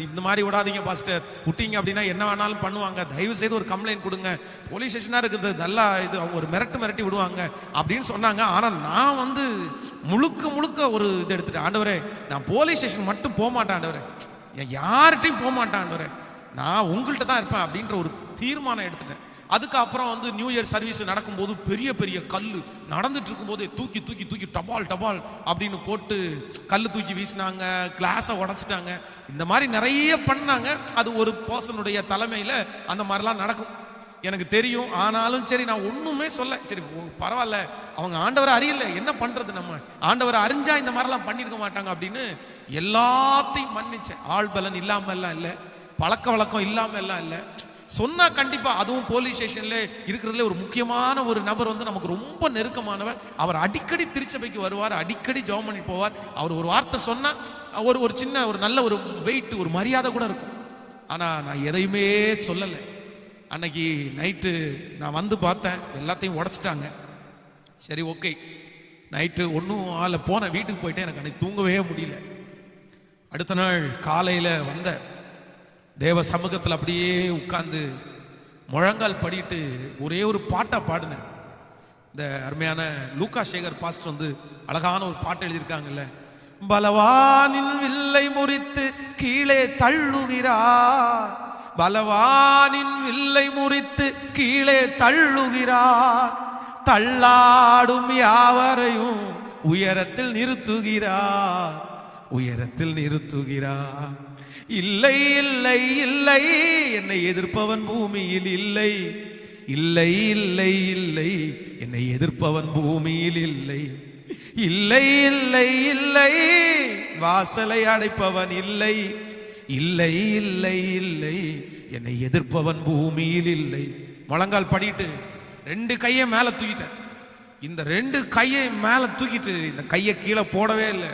இந்த மாதிரி விடாதீங்க பாஸ்டர், விட்டீங்க அப்படின்னா என்ன வேணாலும் பண்ணுவாங்க, தயவு செய்து ஒரு கம்ப்ளைண்ட் கொடுங்க, போலீஸ் ஸ்டேஷனாக இருக்குது, நல்லா இது அவங்க ஒரு மிரட்டி விடுவாங்க அப்படின்னு சொன்னாங்க. ஆனால் நான் வந்து முழுக்க ஒரு இது எடுத்துட்டேன். ஆண்டவரே, நான் போலீஸ் ஸ்டேஷன் மட்டும் போக மாட்டேன் ஆண்டவரே, யார்கிட்டையும் போக மாட்டேன் ஆண்டவரே, நான் உங்கள்கிட்ட தான் இருப்பேன் அப்படின்ற ஒரு தீர்மானம் எடுத்துட்டேன். அதுக்கப்புறம் வந்து நியூ இயர் சர்வீஸ் நடக்கும்போது பெரிய பெரிய கல் நடந்துட்டு இருக்கும்போதே தூக்கி தூக்கி தூக்கி டபால் டபால் அப்படின்னு போட்டு கல் தூக்கி வீசினாங்க, கிளாஸை உடைச்சிட்டாங்க. இந்த மாதிரி நிறைய பண்ணாங்க. அது ஒரு பர்சனுடைய தலைமையில் அந்த மாதிரிலாம் நடக்கும், எனக்கு தெரியும். ஆனாலும் சரி, நான் ஒண்ணுமே சொல்ல, சரி பரவாயில்ல, அவங்க ஆண்டவரை அறியல, என்ன பண்றது, நம்ம ஆண்டவரை அறிஞ்சா இந்த மாதிரிலாம் பண்ணிருக்க மாட்டாங்க அப்படின்னு எல்லாத்தையும் மன்னிச்சேன். ஆள் பலன் இல்லாம எல்லாம் இல்லை, பழக்க வழக்கம் இல்லாம எல்லாம் இல்லை. சொன்னா கண்டிப்பா, அதுவும் போலீஸ் ஸ்டேஷன்ல இருக்கிறதுல ஒரு முக்கியமான ஒரு நபர் வந்து நமக்கு ரொம்ப நெருக்கமானவர். அவர் அடிக்கடி திருச்சபைக்கு வருவார், அடிக்கடி ஜெபம் பண்ணி போவார். அவர் ஒரு வார்த்தை சொன்னா ஒரு சின்ன ஒரு நல்ல ஒரு வெயிட், ஒரு மரியாதை கூட இருக்கும். ஆனா நான் எதையுமே சொல்லலை. அன்னைக்கு நைட்டு நான் வந்து பார்த்தேன், எல்லாத்தையும் உடைச்சிட்டாங்க. சரி ஓகே, நைட்டு ஒன்றும் ஆள போன வீட்டுக்கு போயிட்டேன். எனக்கு அன்னைக்கு தூங்கவே முடியல. அடுத்த நாள் காலையில் வந்த தேவ சமூகத்தில் அப்படியே உட்கார்ந்து முழங்கால் படிட்டு ஒரே ஒரு பாட்டை பாடினேன். இந்த அருமையான லூக்கா சேகர் பாஸ்டர் வந்து அழகான ஒரு பாட்டு எழுதியிருக்காங்கல்ல, பலவானின் வில்லை முறித்து கீழே தள்ளுகிறார், பலவானின் வில்லை முறித்து கீழே தள்ளுகிறார், தள்ளாடும் யாவரையும் உயரத்தில் நிறுத்துகிறார், உயரத்தில் நிறுத்துகிறார். இல்லை இல்லை இல்லை, என்னை எதிர்ப்பவன் பூமியில் இல்லை, இல்லை இல்லை இல்லை, என்னை எதிர்ப்பவன் பூமியில் இல்லை, இல்லை இல்லை இல்லை, வாசலை அடைப்பவன் இல்லை, இல்லை இல்லை இல்லை, என்னை எதிர்ப்பவன் பூமியில் இல்லை. முழங்கால் படிட்டு ரெண்டு கையை மேல தூக்கிட்டேன். இந்த ரெண்டு கையை மேல தூக்கிட்டு இந்த கையை கீழே போடவே இல்லை.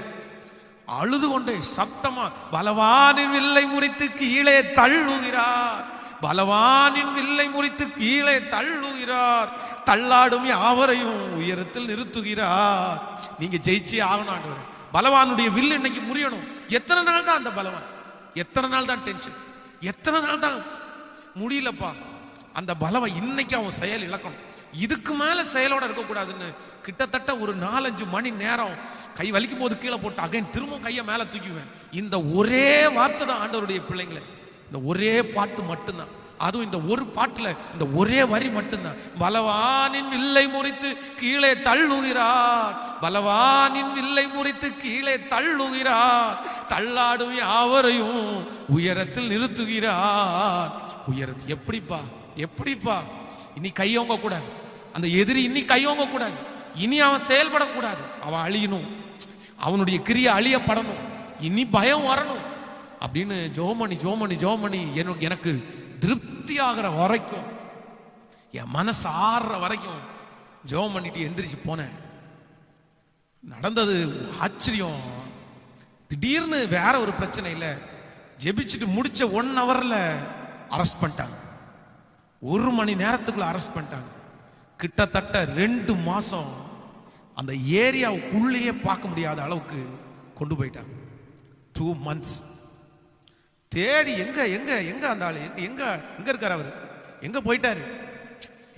அழுது கொண்டே சத்தமா, பலவானின் வில்லை முறித்து கீழே தள்ளுகிறார், பலவானின் வில்லை முறித்து கீழே தள்ளுகிறார், தள்ளாடும் யாவரையும் உயரத்தில் நிறுத்துகிறார். நீங்க ஜெயிச்சே ஆகணும் ஆண்டவரே. பலவானுடைய வில் இன்னைக்கு முறியணும். எத்தனை நாள் தான் அந்த பலவான், எத்தனை நாள் தான் டென்ஷன், எத்தனை நாள் தான் முடியலப்பா. அந்த பலவன் இன்னைக்கு அவன் செயல் இழக்கணும். இதுக்கு மேல செயலோட இருக்கக்கூடாதுன்னு கிட்டத்தட்ட ஒரு 4-5 மணி நேரம் கை வலிக்கும் போது கீழே போட்டு அகைன் திரும்பவும் கையை மேல தூக்கிக்குவேன். இந்த ஒரே வார்த்தை தான் ஆண்டவருடைய பிள்ளைங்களை, இந்த ஒரே பாட்டு மட்டும்தான். அதுவும் இந்த ஒரு பாட்டுல இந்த ஒரே வரி மட்டும்தான். பலவானின் வில்லை முறித்து கீழே தள்ளுகிறார், பலவானின் வில்லை முறித்து கீழே தள்ளுகிறார், தள்ளாடும் யாவரையும் உயரத்தில் நிறுத்துகிறார். உயரத்தில் எப்படிப்பா, எப்படிப்பா? இனி கையோங்க கூடாது, அந்த எதிரி இனி கையோங்க கூடாது, இனி அவன் செயல்படக்கூடாது, அவன் அழியணும், அவனுடைய கிரியை அழியப்படணும், இனி பயம் வரணும் அப்படின்னு ஜோமணி ஜோமணி ஜோமணி எனக்கு திருப்தி ஆகிற வரைக்கும், என் மனசு ஆறுற வரைக்கும் ஜெபம் பண்ணிட்டு எந்திரிச்சு போனேன். நடந்தது ஆச்சரியம். திடீர்னு வேற ஒரு பிரச்சனை இல்லை, ஜெபிச்சுட்டு முடிச்ச 1 ஹவர்ல அரெஸ்ட் பண்ணிட்டாங்க. 1 மணி நேரத்துக்குள்ள அரெஸ்ட் பண்ணிட்டாங்க. கிட்டத்தட்ட 2 மாசம் அந்த ஏரியாவுக்குள்ளேயே பார்க்க முடியாத அளவுக்கு கொண்டு போயிட்டாங்க. 2 months தேடி எங்க எங்க எங்க அந்த ஆளு எங்க எங்க எங்க இருக்காரு, அவரு எங்க போயிட்டாரு,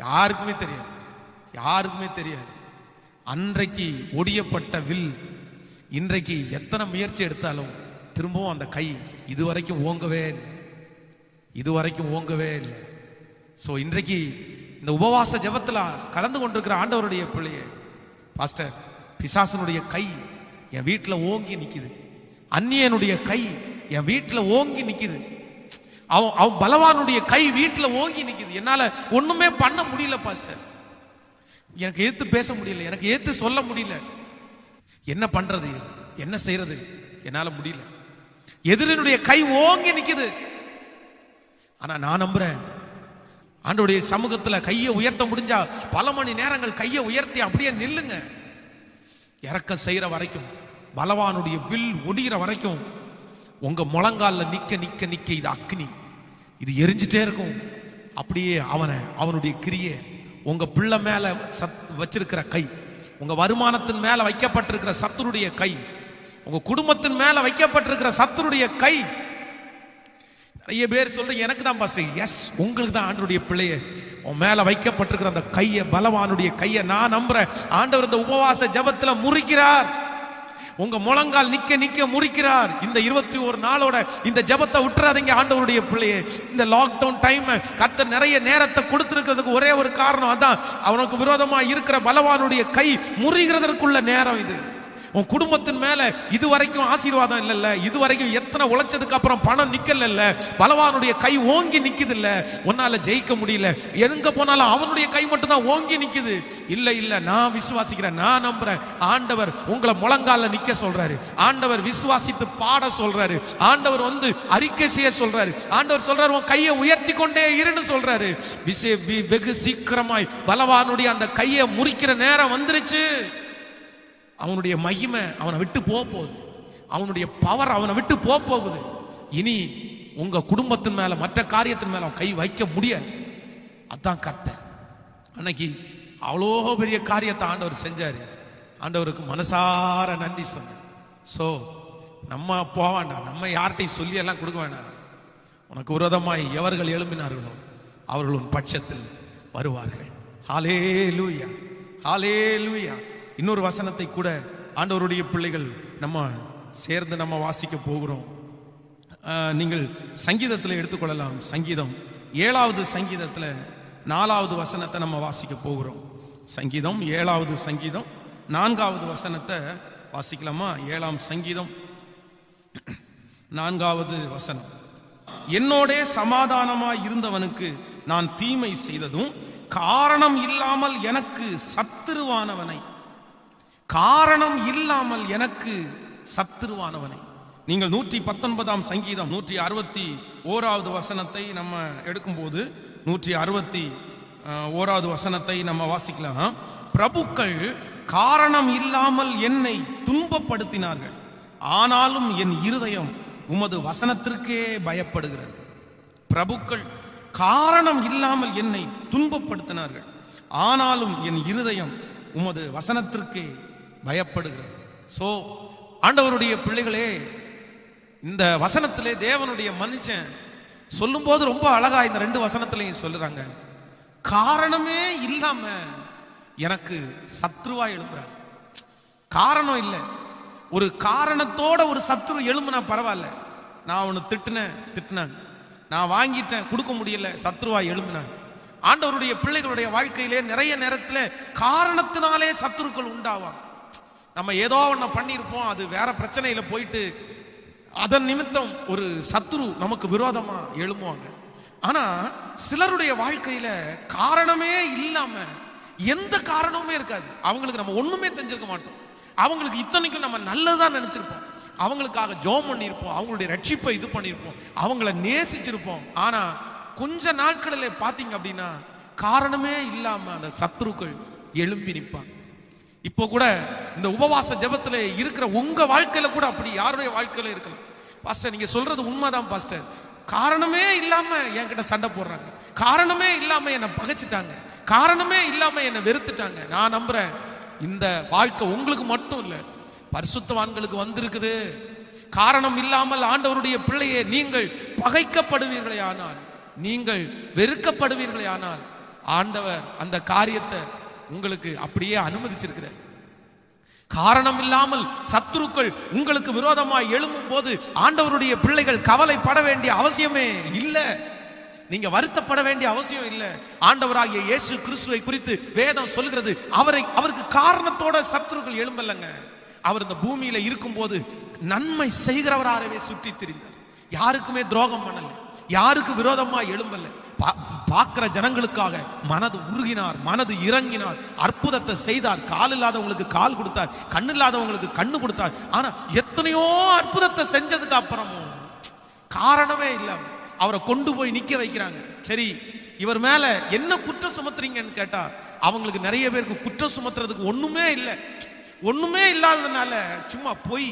யாருக்குமே தெரியாது, யாருக்குமே தெரியாது. அன்றைக்கு ஒடியப்பட்ட வில் இன்றைக்கு எத்தனை முயற்சி எடுத்தாலும் திரும்பவும் அந்த கை இதுவரைக்கும் ஓங்கவே இல்லை, இதுவரைக்கும் ஓங்கவே இல்லை. ஸோ இன்றைக்கு இந்த உபவாச ஜெபத்தில் கலந்து கொண்டிருக்கிற ஆண்டவருடைய பிள்ளையே, பாஸ்டர், பிசாசனுடைய கை என் வீட்டில் ஓங்கி நிற்குது, அந்நியனுடைய கை என் வீட்டில் ஓங்கி நிற்குது, அவன் பலவானுடைய கை வீட்டில் ஓங்கி நிற்குது, என்னால் ஒன்றுமே பண்ண முடியல பாஸ்டர், எனக்கு ஏத்து பேச முடியல, எனக்கு ஏத்து சொல்ல முடியல, என்ன பண்றது, என்ன செய்யறது, என்னால் முடியல. எதிரினுடைய கை ஓங்கி நிற்குது. ஆனா நான் நம்புறேன், ஆண்டவருடைய சமூகத்தில் கையை உயர்த்த முடிஞ்சா பல மணி நேரங்கள் கையை உயர்த்தி அப்படியே நில்லுங்க. இறக்கம் செய்யற வரைக்கும், பலவானுடைய வில் ஒடிகிற வரைக்கும் உங்க முழங்கால நிக்க நிக்க நிக்க இது அக்னி, இது எரிஞ்சிட்டே இருக்கும். அப்படியே அவனுடைய கிரியை உங்க பிள்ளை மேல வச்சிருக்கிற கை, உங்க வருமானத்தின் மேல வைக்கப்பட்டிருக்கிற சத்துருடைய கை, உங்க குடும்பத்தின் மேல வைக்கப்பட்டிருக்கிற சத்துருடைய கை. நிறைய பேர் சொல்றீங்க எனக்கு தான் பாஸ்டர். எஸ், உங்களுக்கு தான் ஆண்டவருடைய பிள்ளையே, உன் மேல வைக்கப்பட்டிருக்கிற அந்த கையை, பலவானுடைய கையை நான் நம்புறேன். ஆண்டவர் இந்த உபவாச ஜெபத்துல முறிக்கிறார். உங்க முழங்கால் நிக்க நிக்க முறிக்கிறார். இந்த 21 நாளோட இந்த ஜெபத்தை விட்டுறாதீங்க ஆண்டவருடைய பிள்ளையே. இந்த லாக்டவுன் டைம் கர்த்தர் நிறைய நேரத்தை கொடுத்திருக்கிறதுக்கு ஒரே ஒரு காரணம் அதான், அவனுக்கு விரோதமா இருக்கிற பலவானுடைய கை முறிகிறதற்குள்ள நேரம் இது. உன் குடும்பத்தின் மேல இதுவரைக்கும் ஆசீர்வாதம் இல்லைல்ல, இதுவரைக்கும் எத்தனை உழைச்சதுக்கு அப்புறம் பணம் நிக்கல, பலவானுடைய கை ஓங்கி நிக்குது இல்ல, உன்னால ஜெயிக்க முடியல. எங்க போனாலும் அவனுடைய கை மட்டும் தான் ஓங்கி நிக்குது. இல்ல இல்ல, நான் விசுவாசிக்கிறேன், நான் நம்புறேன். ஆண்டவர் உங்களை முழங்கால நிக்க சொல்றாரு. ஆண்டவர் விசுவாசித்து பாட சொல்றாரு. ஆண்டவர் அறிக்கை செய்ய சொல்றாரு. ஆண்டவர் சொல்றாரு உன் கையை உயர்த்தி கொண்டே இருன்னு சொல்றாரு. வெகு சீக்கிரமாய் பலவானுடைய அந்த கையை முறிக்கிற நேரம் வந்துருச்சு. அவனுடைய மகிமை அவனை விட்டு போகுது. அவனுடைய பவர் அவனை விட்டு போகுது. இனி உங்க குடும்பத்தின் மேல மற்ற காரியத்தின் மேல அவன் கை வைக்க முடியாது. அதான் கர்த்தர் அன்னைக்கு அவ்வளோ பெரிய காரியத்தை ஆண்டவர் செஞ்சாரு. ஆண்டவருக்கு மனசார நன்றி சொன்ன. ஸோ நம்ம போவாண்டா, நம்ம யார்கிட்டையும் சொல்லி எல்லாம் கொடுக்க வேண்டாம். உனக்கு விரோதமாய் எவர்கள் எழும்பினார்களோ அவர்களும் பட்சத்தில் வருவார்கள். ஹல்லேலூயா, ஹல்லேலூயா. இன்னொரு வசனத்தை கூட ஆண்டவருடைய பிள்ளைகள் நம்ம சேர்ந்து நம்ம வாசிக்க போகிறோம். நீங்கள் சங்கீதத்தில் எடுத்துக்கொள்ளலாம். சங்கீதம் 7வது சங்கீதத்தில் 4வது வசனத்தை நம்ம வாசிக்க போகிறோம். சங்கீதம் 7வது சங்கீதம் 4வது வசனத்தை வாசிக்கலாமா? 7ஆம் சங்கீதம் 4வது வசனம். என்னோடே சமாதானமாய் இருந்தவனுக்கு நான் தீமை செய்ததும் காரணம் இல்லாமல் எனக்கு சத்துருவானவனை, காரணம் இல்லாமல் எனக்கு சத்துருவானவனை. நீங்கள் 119ஆம் சங்கீதம் 161வது வசனத்தை நம்ம எடுக்கும்போது 161வது வசனத்தை நம்ம வாசிக்கலாம். பிரபுக்கள் காரணம் இல்லாமல் என்னை துன்பப்படுத்தினார்கள், ஆனாலும் என் இருதயம் உமது வசனத்திற்கே பயப்படுகிறது. பிரபுக்கள் காரணம் இல்லாமல் என்னை துன்பப்படுத்தினார்கள், ஆனாலும் என் இருதயம் உமது வசனத்திற்கே பயப்படுகிறது. சோ ஆண்டவருடைய பிள்ளைகளே, இந்த வசனத்திலே தேவனுடைய மனுஷன் சொல்லும் போது ரொம்ப அழகா இந்த 2 வசனத்திலையும் சொல்லுறாங்க. காரணமே இல்லாம எனக்கு சத்ருவா எழும்புறாங்க. காரணம் இல்லை, ஒரு காரணத்தோட ஒரு சத்ரு எழும்புனா பரவாயில்ல. நான் ஒன்று திட்டினாங்க, நான் வாங்கிட்டேன், கொடுக்க முடியல, சத்ருவா எழும்பினாங்க. ஆண்டவருடைய பிள்ளைகளுடைய வாழ்க்கையிலே நிறைய நேரத்தில் காரணத்தினாலே சத்துருக்கள் உண்டாவாங்க. நம்ம ஏதோ ஒன்று பண்ணியிருப்போம், அது வேற பிரச்சனையில போயிட்டு அதன் நிமித்தம் ஒரு சத்துரு நமக்கு விரோதமா எழும்புவாங்க. ஆனா சிலருடைய வாழ்க்கையில காரணமே இல்லாம, எந்த காரணமுமே இருக்காது, அவங்களுக்கு நம்ம ஒண்ணுமே செஞ்சிருக்க மாட்டோம். அவங்களுக்கு இத்தனைக்கும் நம்ம நல்லதான் நினைச்சிருப்போம், அவங்களுக்காக ஜெபம் பண்ணியிருப்போம், அவங்களுடைய ரட்சிப்பை இது பண்ணியிருப்போம், அவங்கள நேசிச்சிருப்போம். ஆனா கொஞ்ச நாட்களில் பார்த்தீங்க அப்படின்னா காரணமே இல்லாம அந்த சத்துருக்கள் எழும்பி நிற்பாங்க. இப்போ கூட இந்த உபவாச ஜெபத்தில் இருக்கிற உங்க வாழ்க்கையில கூட அப்படி யாருடைய வாழ்க்கையில இருக்கலாம். பாஸ்டர் நீங்க சொல்றது உண்மைதான் பாஸ்டர், காரணமே இல்லாம என்கிட்ட சண்டை போடுறாங்க, காரணமே இல்லாம என்னை பகைச்சிட்டாங்க, காரணமே இல்லாம என்னை வெறுத்துட்டாங்க. நான் நம்புறேன் இந்த வாழ்க்கை உங்களுக்கு மட்டும் இல்லை, பரிசுத்தவான்களுக்கு வந்திருக்குது. காரணம் இல்லாமல் ஆண்டவருடைய பிள்ளையே நீங்கள் பகைக்கப்படுவீர்களே ஆனால், நீங்கள் வெறுக்கப்படுவீர்களே ஆனால், ஆண்டவர் அந்த காரியத்தை உங்களுக்கு அப்படியே அனுமதிச்சிருக்கிறார். காரணம் இல்லாமல் சத்துருக்கள் உங்களுக்கு விரோதமாய் எழும்பும் போது ஆண்டவருடைய பிள்ளைகள் கவலைப்பட வேண்டிய அவசியமே இல்லை, நீங்க வருத்தப்பட வேண்டிய அவசியம் இல்லை. ஆண்டவராகிய இயேசு கிறிஸ்துவை குறித்து வேதம் சொல்கிறது, அவருக்கு காரணத்தோட சத்துருக்கள் எழும்பலங்க. அவர் இந்த பூமியில இருக்கும் போது நன்மை செய்கிறவராகவே சுற்றி திரிந்தார், யாருக்குமே துரோகம் பண்ணல, யாருக்கு விரோதமா எழும்பல, பார்க்கிற ஜனங்களுக்காக மனது உருகினார், மனது இறங்கினார், அற்புதத்தை செய்தார். கால் இல்லாதவங்களுக்கு கால் கொடுத்தார், கண்ணு இல்லாதவங்களுக்கு கண்ணு கொடுத்தார். ஆனா எத்தனையோ அற்புதத்தை செஞ்சதுக்கு அப்புறமும் காரணமே இல்லாம அவரை கொண்டு போய் நிக்க வைக்கிறாங்க. சரி, இவர் மேல என்ன குற்றம் சுமத்துறீங்கன்னு கேட்டா அவங்களுக்கு நிறைய பேருக்கு குற்றம் சுமத்துறதுக்கு ஒண்ணுமே இல்லை. ஒண்ணுமே இல்லாததுனால சும்மா போய்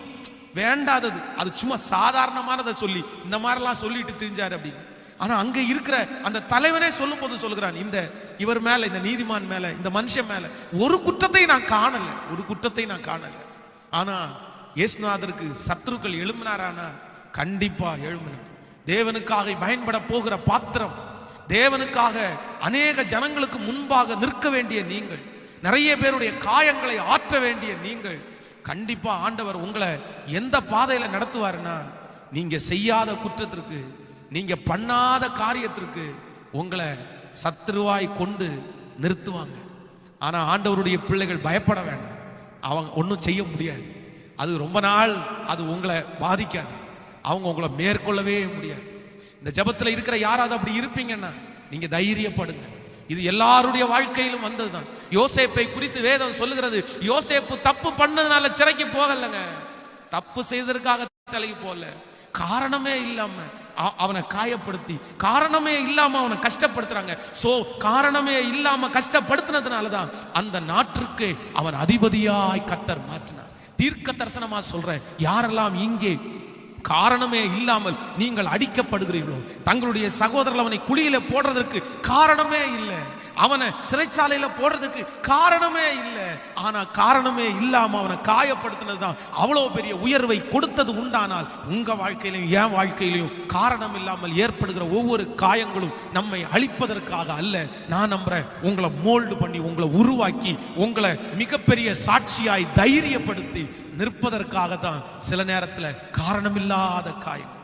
வேண்டாதது, அது சும்மா சாதாரணமானதை சொல்லி இந்த மாதிரிலாம் சொல்லிட்டு தெரிஞ்சாரு அப்படின்னு. ஆனா அங்க இருக்கிற அந்த தலைவனே சொல்லும் போது சொல்லுகிறான், இவர் மேல, இந்த நீதிமான் மேல, இந்த மனுஷன் மேல ஒரு குற்றத்தை நான் காணல, ஒரு குற்றத்தை நான் காணல. ஆனா இயேசுநாதருக்கு சத்துருக்கள் எழும்பினாரானா? கண்டிப்பா எழும்பினார். தேவனுக்காக பயன்பட போகிற பாத்திரம், தேவனுக்காக அநேக ஜனங்களுக்கு முன்பாக நிற்க வேண்டிய நீங்கள், நிறைய பேருடைய காயங்களை ஆற்ற வேண்டிய நீங்கள், கண்டிப்பா ஆண்டவர் உங்களை எந்த பாதையில நடத்துவாருன்னா, நீங்க செய்யாத குற்றத்திற்கு, நீங்க பண்ணாத காரியத்திற்கு உங்களை சத்துருவாய் கொண்டு நிறுத்துவாங்க. ஆனா ஆண்டவருடைய பிள்ளைகள் பயப்பட வேண்டாம். அவங்க ஒன்றும் செய்ய முடியாது. அது ரொம்ப நாள் அது உங்களை பாதிக்காது. அவங்க உங்களை மேற்கொள்ளவே முடியாது. இந்த ஜெபத்தில் இருக்கிற யாராவது அப்படி இருப்பீங்கன்னா நீங்க தைரியப்படுங்க. இது எல்லாருடைய வாழ்க்கையிலும் வந்ததுதான். யோசேப்பை குறித்து வேதம் சொல்லுகிறது, யோசேப்பு தப்பு பண்ணதுனால சிறைக்கு போகலங்க, தப்பு செய்ததற்காக சிறைக்கு போகல. காரணமே இல்லாம அவனை காயப்படுத்தி, காரணமே இல்லாம அவனை கஷ்டப்படுத்துறாங்க. சோ காரணமே இல்லாம கஷ்டப்படுத்தினதுனாலதான் அந்த நாட்டிற்கு அவன் அதிபதியாய் கர்த்தர் மாற்றினார். தீர்க்க தரிசனமா சொல்றேன், யாரெல்லாம் இங்கே காரணமே இல்லாமல் நீங்கள் அடிக்கப்படுகிறீர்களோ, தங்களுடைய சகோதரர்கள் அவனை குழியில போடுறதற்கு காரணமே இல்லை, அவனை சிறைச்சாலையில போடுறதுக்கு காரணமே இல்லை, ஆனா காரணமே இல்லாம அவனை காயப்படுத்தினதுதான் அவ்வளவு பெரிய உயர்வை கொடுத்தது உண்டானால், உங்க வாழ்க்கையிலையும் என் வாழ்க்கையிலையும் காரணம் இல்லாமல் ஏற்படுகிற ஒவ்வொரு காயங்களும் நம்மை அழிப்பதற்காக அல்ல. நான் நம்புறேன், உங்களை மோல்டு பண்ணி, உங்களை உருவாக்கி, உங்களை மிகப்பெரிய சாட்சியாய் தைரியப்படுத்தி நிற்பதற்காக தான் சில நேரத்தில் காரணமில்லாத காயம்.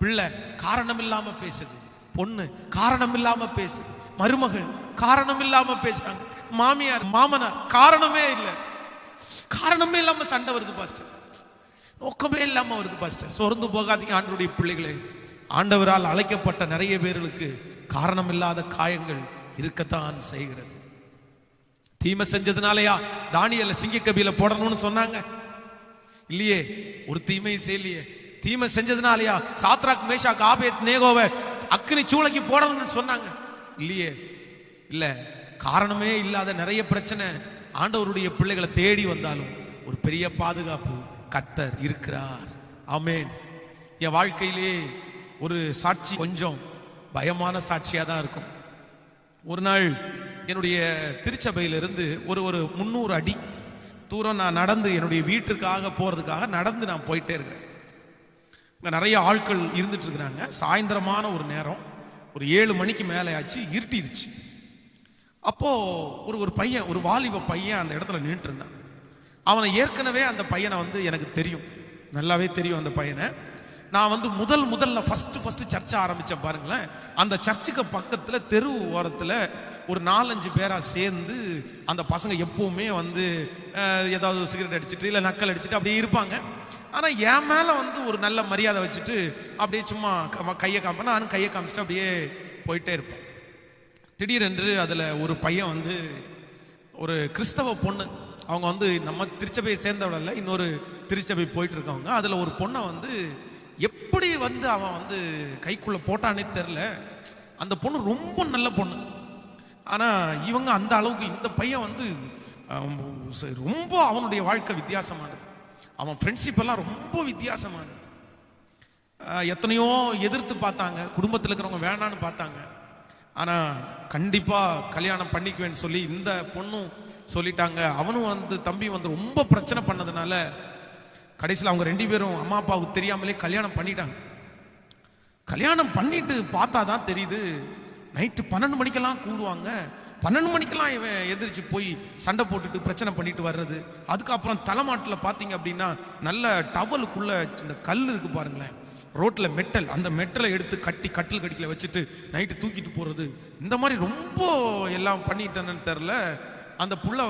பிள்ளை காரணம் இல்லாம பேசுது, பொண்ணு காரணம் இல்லாம பேசுது, மருமகள் காரணம் இல்லாம பேசுறாங்க, மாமியார் மாமனார் காரணமே இல்லை, காரணமே இல்லாம சண்டை வருது பாஸ்டர், நோக்கமே இல்லாம வருது பாஸ்டர். சோர்ந்து போகாதீங்க ஆண்டவருடைய பிள்ளைகளே. ஆண்டவரால் அழைக்கப்பட்ட நிறைய பேர்களுக்கு காரணம் இல்லாத காயங்கள் இருக்கத்தான் செய்கிறது. தீமை செஞ்சதுனாலயா தானியேலை சிங்கக்கபியில போடணும்னு சொன்னாங்க? இல்லையே, ஒரு தீமையும் செய்யலையே. தீமை செஞ்சதுனாலயா சாத்ராக் மேஷாக் ஆபேத் நேகோவை அக்கினி சூளைக்கு போடணும்னு சொன்னாங்க? இல்லையே. இல்ல, காரணமே இல்லாத நிறைய பிரச்சனை ஆண்டவருடைய பிள்ளைகளை தேடி வந்தாலும் ஒரு பெரிய பாதுகாப்பு கர்த்தர் இருக்கிறார். ஆமென். என் வாழ்க்கையிலே ஒரு சாட்சி கொஞ்சம் பயமான சாட்சியா தான் இருக்கும். ஒரு நாள் என்னுடைய திருச்சபையிலிருந்து ஒரு 300 அடி தூரம் நான் நடந்து என்னுடைய வீட்டுக்காக போறதுக்காக நடந்து நான் போயிட்டே இருக்கிறேன். இங்கே நிறைய ஆட்கள் இருந்துட்டு இருக்கிறாங்க. சாயந்தரமான ஒரு நேரம், ஒரு 7 மணிக்கு மேலே ஆச்சு, இருட்டிருச்சு. அப்போ ஒரு பையன், ஒரு வாலிப பையன் அந்த இடத்துல நின்றுட்டு இருந்தான். அவனை ஏற்கனவே அந்த பையனை எனக்கு தெரியும், நல்லாவே தெரியும் அந்த பையனை. நான் முதல்ல ஃபர்ஸ்ட் சர்ச்சை ஆரம்பிச்சேன் பாருங்களேன். அந்த சர்ச்சுக்கு பக்கத்துல தெரு ஓரத்துல ஒரு 4-5 பேரா சேர்ந்து அந்த பசங்க எப்பவுமே ஏதாவது சிகரெட் அடிச்சுட்டு இல்லை நக்கல் அடிச்சுட்டு அப்படியே இருப்பாங்க. ஆனா என் மேல ஒரு நல்ல மரியாதை வச்சுட்டு அப்படியே சும்மா கையை காமிப்பேன். நானும் கையை காமிச்சிட்டு அப்படியே போயிட்டே இருப்பேன். திடீரென்று அதுல ஒரு பையன் ஒரு கிறிஸ்தவ பொண்ணு, அவங்க நம்ம திருச்சபையை சேர்ந்தவள இல்லை, இன்னொரு திருச்சபை போயிட்டு இருக்கவங்க. அதுல ஒரு பொண்ணை எப்படி அவன் கைக்குள்ள போட்டானே தெரில. அந்த பொண்ணு ரொம்ப நல்ல பொண்ணு. ஆனா இவங்க அந்த அளவுக்கு, இந்த பையன் ரொம்ப அவனுடைய வாழ்க்கை வித்தியாசமானது. அவன் ஃப்ரெண்ட்ஷிப் எல்லாம் ரொம்ப வித்தியாசமானது. எத்தனையோ எதிர்த்து பார்த்தாங்க, குடும்பத்தில் இருக்கிறவங்க வேண்டான்னு பார்த்தாங்க. ஆனா கண்டிப்பா கல்யாணம் பண்ணிக்குவேன்னு சொல்லி இந்த பொண்ணும் சொல்லிட்டாங்க. அவனும் தம்பி ரொம்ப பிரச்சனை பண்ணதுனால கடைசியில் அவங்க 2 பேரும் அம்மா அப்பாவுக்கு தெரியாமலே கல்யாணம் பண்ணிட்டாங்க. கல்யாணம் பண்ணிட்டு பார்த்தா தான் தெரியுது, நைட்டு 12 மணிக்கெல்லாம் கூடுவாங்க. 12 மணிக்கெல்லாம் இவன் எதிர்த்து போய் சண்டை போட்டுட்டு பிரச்சனை பண்ணிட்டு வர்றது. அதுக்கப்புறம் தலைமாட்டில் பார்த்தீங்க அப்படின்னா நல்ல டவலுக்குள்ள இந்த கல் இருக்கு பாருங்களேன், ரோட்டில் மெட்டல், அந்த மெட்டலை எடுத்து கட்டி கட்டில் கடிக்கல வச்சுட்டு நைட்டு தூக்கிட்டு போகிறது. இந்த மாதிரி ரொம்ப எல்லாம் பண்ணிட்டேன்னு தெரில. அந்த புள்ள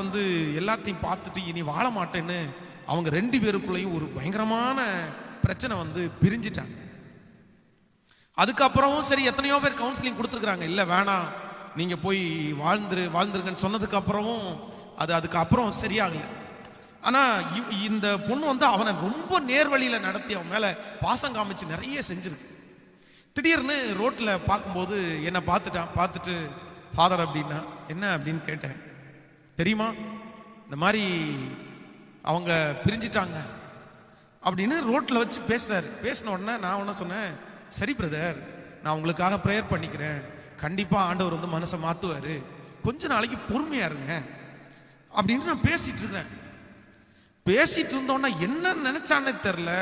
எல்லாத்தையும் பார்த்துட்டு இனி வாழ மாட்டேன்னு அவங்க 2 பேருக்குள்ளேயும் ஒரு பயங்கரமான பிரச்சனை பிரிஞ்சிட்டாங்க. அதுக்கப்புறமும் சரி எத்தனையோ பேர் கவுன்சிலிங் கொடுத்துருக்குறாங்க, இல்லை வேணாம் நீங்கள் போய் வாழ்ந்துருங்கன்னு சொன்னதுக்கு அப்புறமும் அதுக்கப்புறம் சரியாகலை. ஆனால் இந்த பொண்ணு அவனை ரொம்ப நேர்வழியில் நடத்தி அவன் மேலே பாசம் காமிச்சு நிறைய செஞ்சிருக்கு. திடீர்னு ரோட்டில் பார்க்கும்போது என்னை பார்த்துட்டு ஃபாதர் அப்படின்னா என்ன அப்படின்னு கேட்டேன். தெரியுமா, இந்த மாதிரி அவங்க பிரிஞ்சிட்டாங்க அப்படின்னு ரோட்டில் வச்சு பேசுறாரு. பேசின உடனே நான் ஒன்று சொன்னேன், சரி பிரதர், நான் உங்களுக்காக ப்ரேயர் பண்ணிக்கிறேன், கண்டிப்பாக ஆண்டவர் மனசை மாற்றுவார், கொஞ்ச நாளைக்கு பொறுமையா இருங்க அப்படின்னு நான் பேசிட்டு இருக்கிறேன். பேசிட்டு இருந்தோன்னா என்ன நினைச்சானே தெரில,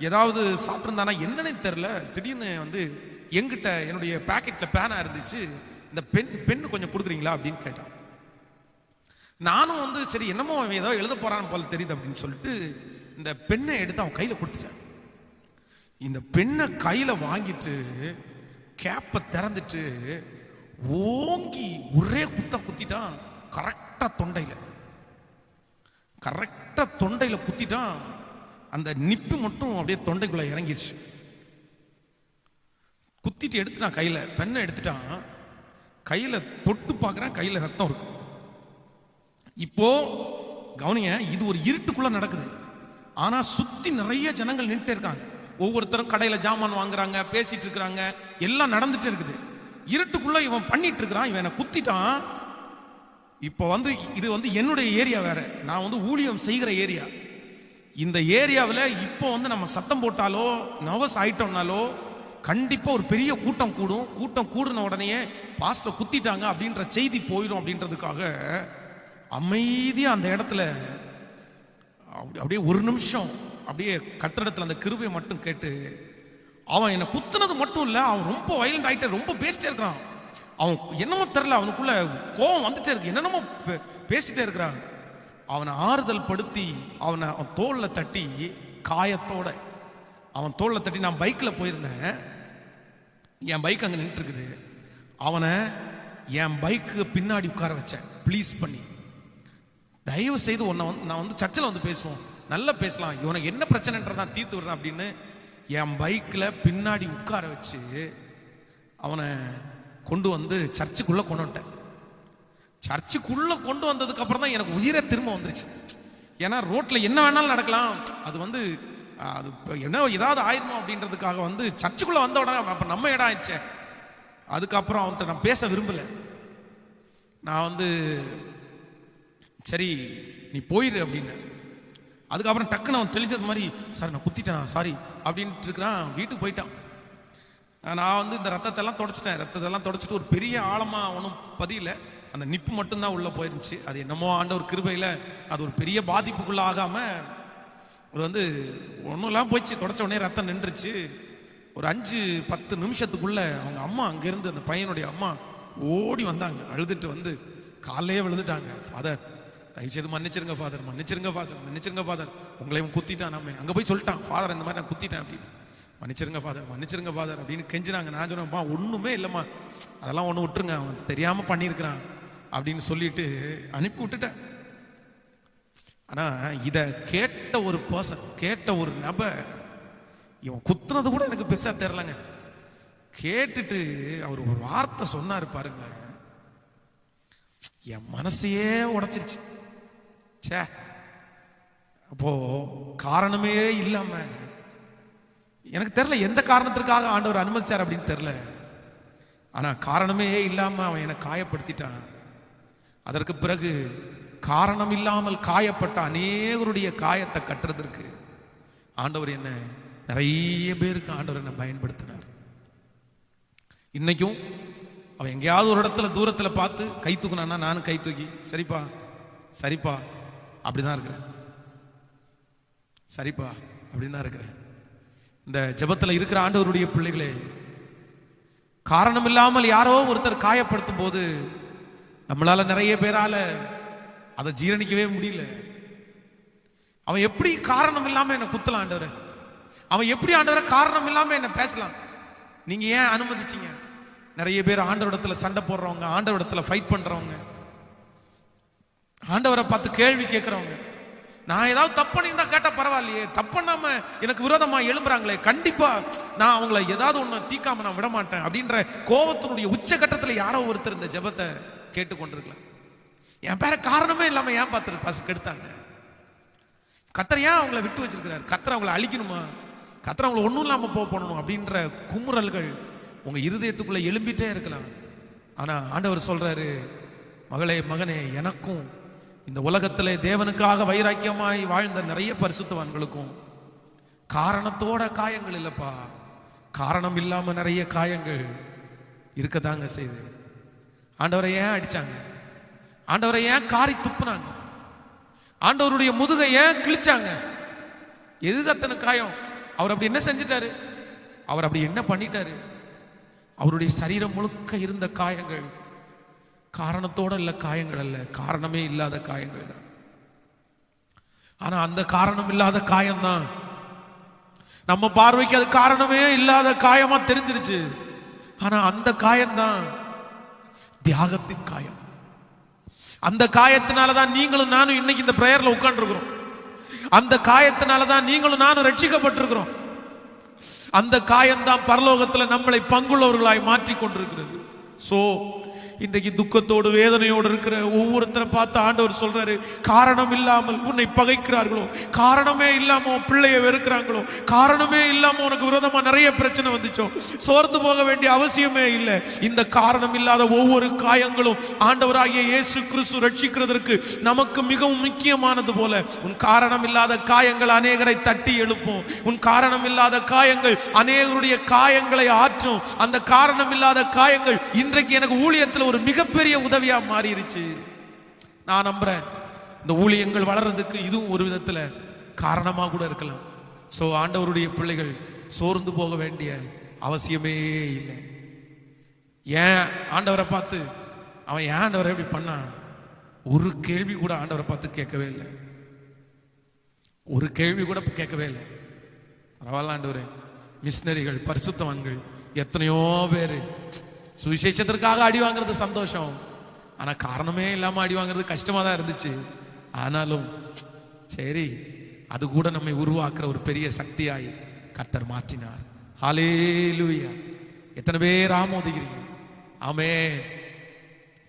ஏதாவது சாப்பிட்டுருந்தானா என்னன்னே தெரில. திடீர்னு எங்கிட்ட என்னுடைய பேக்கெட்டில் பேனா இருந்துச்சு, இந்த பெண்ணு கொஞ்சம் கொடுக்குறீங்களா அப்படின்னு கேட்டான். நானும் வந்து சரி என்னமோ அவன் ஏதோ எழுத போறான்னு போல தெரியுது அப்படின்னு சொல்லிட்டு இந்த பெண்ணை எடுத்து அவன் கையில கொடுத்துட்டான். இந்த பெண்ணை கையில வாங்கிட்டு கேப்பை திறந்துட்டு ஓங்கி ஒரே குத்திட்டான். கரெக்டா தொண்டையில குத்திட்டான். அந்த நிப்பு மட்டும் அப்படியே தொண்டைக்குள்ள இறங்கிடுச்சு. குத்திட்டு எடுத்துட்டான். கையில பெண்ணை எடுத்துட்டான். கையில தொட்டு பார்க்கறான், கையில ரத்தம் இருக்கு. இப்போ கவனிங்க, இது ஒரு இருட்டுக்குள்ள நடக்குது. ஆனா சுத்தி நிறைய ஜனங்கள் நின்றுட்டே இருக்காங்க. ஒவ்வொருத்தரும் கடையில ஜாமான் வாங்குறாங்க, பேசிட்டு இருக்கிறாங்க, எல்லாம் நடந்துட்டு இருக்குது. இருட்டுக்குள்ள இவன் பண்ணிட்டு இருக்கிறான். இவன் என்ன குத்திட்டான். இப்போ வந்து இது வந்து என்னுடைய ஏரியா வேற, நான் வந்து ஊழியம் செய்கிற ஏரியா. இந்த ஏரியாவில் இப்போ வந்து நம்ம சத்தம் போட்டாலோ நர்வஸ் ஆயிட்டோம்னாலோ கண்டிப்பா ஒரு பெரிய கூட்டம் கூடின உடனே பாஸ்டர் குத்திட்டாங்க அப்படின்ற செய்தி போயிடும் அப்படின்றதுக்காக அமைதியா அந்த இடத்துல அப்படியே ஒரு நிமிஷம் அப்படியே கட்டிடத்துல அந்த கிருபையை மட்டும் கேட்டு, அவன் என்னை குத்துனது மட்டும் இல்ல, அவன் ரொம்ப வயலண்ட் ஆயிட்டு ரொம்ப பேசிட்டே இருக்கிறான். அவன் என்னமோ தெரியல, அவனுக்குள்ள கோபம் வந்துட்டே இருக்கு, என்னென்னமோ பேசிட்டே இருக்கிறான். அவனை ஆறுதல் படுத்தி அவன் தோல்ல தட்டி காயத்தோட அவன் தோல்ல தட்டி, நான் பைக்கில் போயிருந்தேன், என் பைக் அங்கே நின்று இருக்குது, அவனை என் பைக்கு பின்னாடி உட்கார வச்சேன். ப்ளீஸ் பண்ணி தயவு செய்து நான் வந்து சர்ச்சில் வந்து பேசுவோம், நல்லா பேசலாம், இவனுக்கு என்ன பிரச்சனைன்றதான் தீர்த்து விடுறேன் அப்படின்னு என் பைக்கில் பின்னாடி உட்கார வச்சு அவனை கொண்டு வந்து சர்ச்சுக்குள்ளே கொண்டு வந்துட்டேன். சர்ச்சுக்குள்ளே கொண்டு வந்ததுக்கு அப்புறம் தான் எனக்கு உயிரை திரும்ப வந்துருச்சு. ஏன்னா ரோட்டில் என்ன வேணாலும் நடக்கலாம், அது வந்து அது என்ன ஏதாவது ஆயிடுமோ அப்படின்றதுக்காக வந்து சர்ச்சுக்குள்ளே வந்த உடனே அப்போ நம்ம இடம் ஆயிடுச்சே. அதுக்கப்புறம் அவன்கிட்ட நான் பேச விரும்பலை. நான் வந்து சரி நீ போயிடு அப்படின்னு. அதுக்கப்புறம் டக்குன்னு அவன் தெளிஞ்சது மாதிரி, சார் நான் குத்திட்டேன் சாரி அப்படின்ட்டு இருக்கிறான். வீட்டுக்கு போயிட்டான். நான் வந்து இந்த ரத்தத்தெல்லாம் தொடச்சிட்டு ஒரு பெரிய ஆழமாக அவனும் பதியல, அந்த நிப்பு மட்டும்தான் உள்ளே போயிருந்துச்சு. அது என்னமோ ஆண்டவர் கிருபையில் அது ஒரு பெரிய பாதிப்புக்குள்ள ஆகாமல் அது வந்து ஒன்றும் இல்லாமல் போயிடுச்சு. தொடச்ச உடனே ரத்தம் நின்றுச்சு. ஒரு 5-10 நிமிஷத்துக்குள்ள அவங்க அம்மா அங்கேருந்து அந்த பையனுடைய அம்மா ஓடி வந்தாங்க, அழுதுட்டு வந்து காலையே விழுந்துட்டாங்க. ஃபாதர் தயவுசெய்து மன்னிச்சிருங்க ஃபாதர், மன்னிச்சிருங்க ஃபாதர், மன்னிச்சிருங்க ஃபாதர், உங்களையும் குத்திட்டான். நம்ம அங்கே போய் சொல்லிட்டான், ஃபாதர் இந்த மாதிரி நான் குத்திட்டேன் அப்படின்னு, மன்னிச்சிருங்க ஃபாதர், மன்னிச்சிருங்க ஃபாதர் அப்படின்னு கெஞ்சினாங்க. நான் சொன்னேன்ப்பா ஒன்றுமே இல்லைம்மா, அதெல்லாம் ஒன்று விட்டுருங்க, அவன் தெரியாமல் பண்ணியிருக்கிறான் அப்படின்னு சொல்லிட்டு அனுப்பி விட்டுட்டேன். ஆனால் இதை கேட்ட ஒரு பர்சன், கேட்ட ஒரு நபர், இவன் குத்துனது கூட எனக்கு பெருசாக தெரிலங்க, கேட்டுட்டு அவர் ஒரு வார்த்தை சொன்னார் பாருங்க, என் மனசையே உடைச்சிருச்சு. சே, அப்போ காரணமே இல்லாம, எனக்கு தெரியல எந்த காரணத்திற்காக ஆண்டவர் அனுமதிச்சார் அப்படின்னு தெரியல, ஆனா காரணமே இல்லாம அவன் என்னை காயப்படுத்திட்டான். அதற்கு பிறகு காரணம் இல்லாமல் காயப்பட்ட அநேகருடைய காயத்தை கட்டுறதற்கு ஆண்டவர் என்ன நிறைய பேருக்கு ஆண்டவர் என்ன பயன்படுத்தினார். இன்னைக்கும் அவன் எங்கேயாவது ஒரு இடத்துல தூரத்தில் பார்த்து கை தூக்குனான்னா நானும் கை தூக்கி சரிப்பா சரிப்பா அப்படிதான் இருக்கிறேன், சரிப்பா அப்படின்னு தான் இருக்கிறேன். இந்த ஜெபத்தில் இருக்கிற ஆண்டவருடைய பிள்ளைகளே, காரணம் இல்லாமல் யாரோ ஒருத்தர் காயப்படுத்தும் போது நம்மளால நிறைய பேரால அதை ஜீரணிக்கவே முடியல. அவன் எப்படி காரணம் இல்லாம என்ன குத்தலாம் ஆண்டவரை, அவன் எப்படி ஆண்டவரை காரணம் இல்லாம என்ன பேசலாம், நீங்க ஏன் அனுமதிச்சீங்க? நிறைய பேர் ஆண்டவரிடத்துல சண்டை போடுறவங்க, ஆண்டவரிடத்துல ஃபைட் பண்றவங்க, ஆண்டவரை பார்த்து கேள்வி கேட்கிறவங்க, நான் ஏதாவது தப்பு பண்ணியிருந்தா கேட்டா பரவாயில்லையே, தப்புனாம எனக்கு விரோதமா எழும்புறாங்களே, கண்டிப்பா நான் அவங்கள ஏதாவது ஒண்ணு தீக்காம நான் விட மாட்டேன் அப்படின்ற கோபத்தினுடைய உச்சகட்டத்துல யாரோ ஒருத்தர் இந்த ஜெபத்தை கேட்டுக்கொண்டிருக்கலாம். என் பேர காரணமே இல்லாம ஏன் பார்த்து கெடுத்தாங்க? கர்த்தர் ஏன் அவங்கள விட்டு வச்சிருக்கிறார்? கர்த்தர் அவங்களை அழிக்கணுமா? கர்த்தர் அவங்களை ஒன்றும் இல்லாம போகணும் அப்படின்ற குமுறல்கள் உங்க இருதயத்துக்குள்ள எழும்பிட்டே இருக்கலாம். ஆனா ஆண்டவர் சொல்றாரு, மகளே மகனே, எனக்கும் இந்த உலகத்திலே தேவனுக்காக வைராக்கியமாய் வாழ்ந்த நிறைய பரிசுத்தவான்களுக்கும் காரணத்தோட காயங்கள் இல்லப்பா, காரணம் இல்லாம நிறைய காயங்கள் இருக்கதாங்க செய்து. ஆண்டவரை ஏன் அடிச்சாங்க? ஆண்டவரை ஏன் காரி துப்புனாங்க? ஆண்டவருடைய முதுகை ஏன் கிழிச்சாங்க? எதுக்கு அத்தனை காயம்? அவர் அப்படி என்ன செஞ்சிட்டாரு? அவர் அப்படி என்ன பண்ணிட்டாரு? அவருடைய சரீரம் முழுக்க இருந்த காயங்கள் காரணத்தோட இல்ல காயங்கள் அல்ல, காரணமே இல்லாத காயங்கள் தான். ஆனா அந்த காரணம் இல்லாத காயம்தான் நம்ம பார்வைக்கு அது காரணமே இல்லாத காயமா தெரிஞ்சிருச்சு. ஆனா அந்த காயம்தான் தியாகத்தின் காயம். அந்த காயத்தினாலதான் நீங்களும் நானும் இன்னைக்கு இந்த பிரேயர்ல உட்கார்ந்து இருக்கிறோம். அந்த காயத்தினாலதான் நீங்களும் நானும் ரட்சிக்கப்பட்டிருக்கிறோம். அந்த காயம்தான் பரலோகத்துல நம்மளை பங்குள்ளவர்களாய் மாற்றி கொண்டிருக்கிறது. சோ இன்றைக்கு துக்கத்தோடு வேதனையோடு இருக்கிற ஒவ்வொருத்தரை பார்த்து ஆண்டவர் சொல்றாரு, காரணம் இல்லாமல் உன்னை பகைக்கிறார்களோ, காரணமே இல்லாம உன் பிள்ளைய வெறுக்கிறாங்களோ, காரணமே இல்லாம உனக்கு விரோதமா நிறைய பிரச்சனை வந்துச்சோ, சோர்ந்து போக வேண்டிய அவசியமே இல்லை. இந்த காரணம் இல்லாத ஒவ்வொரு காயங்களும் ஆண்டவராகிய இயேசு கிறிஸ்து ரட்சிக்கிறதற்கு நமக்கு மிகவும் முக்கியமானது போல, உன் காரணம் இல்லாத காயங்கள் அநேகரை தட்டி எழுப்பும். உன் காரணம் இல்லாத காயங்கள் அநேகருடைய காயங்களை ஆற்றும். அந்த காரணம் இல்லாத காயங்கள் இன்றைக்கு எனக்கு ஊழியத்தில் ஒரு மிகப்பெரிய உதவியா மாறிடுச்சு. நான் நம்புறேன் இந்த ஊழியங்கள் வளர்றதுக்கு இதுவும் ஒரு விதத்துல காரணமா கூட இருக்கலாம். சோ ஆண்டவருடைய பிள்ளைகள் சோர்ந்து போக வேண்டிய அவசியமே இல்லை. ஏன் ஆண்டவரை பார்த்து அவன் ஏன் ஆண்டவரை எப்படி பண்ணா ஒரு கேள்வி கூட ஆண்டவரை பார்த்து கேட்கவே இல்லை. ஒரு கேள்வி கூட கேட்கவே இல்லை. பரவாயில்ல ஆண்டவரே, மிஷினரிகள் பரிசுத்தவான்கள் எத்தனையோ பேரு சுவிசேஷத்திற்காக அடி வாங்குறது சந்தோஷம், ஆனா காரணமே இல்லாம அடி வாங்குறது கஷ்டமா தான் இருந்துச்சு. ஆனாலும் சரி, அது கூட நம்மை உருவாக்குற ஒரு பெரிய சக்தியாய் கர்த்தர் மாற்றினார். ஹல்லேலூயா. எத்தனை பேர் ஆமோதிக்கிறீங்க? ஆமென்.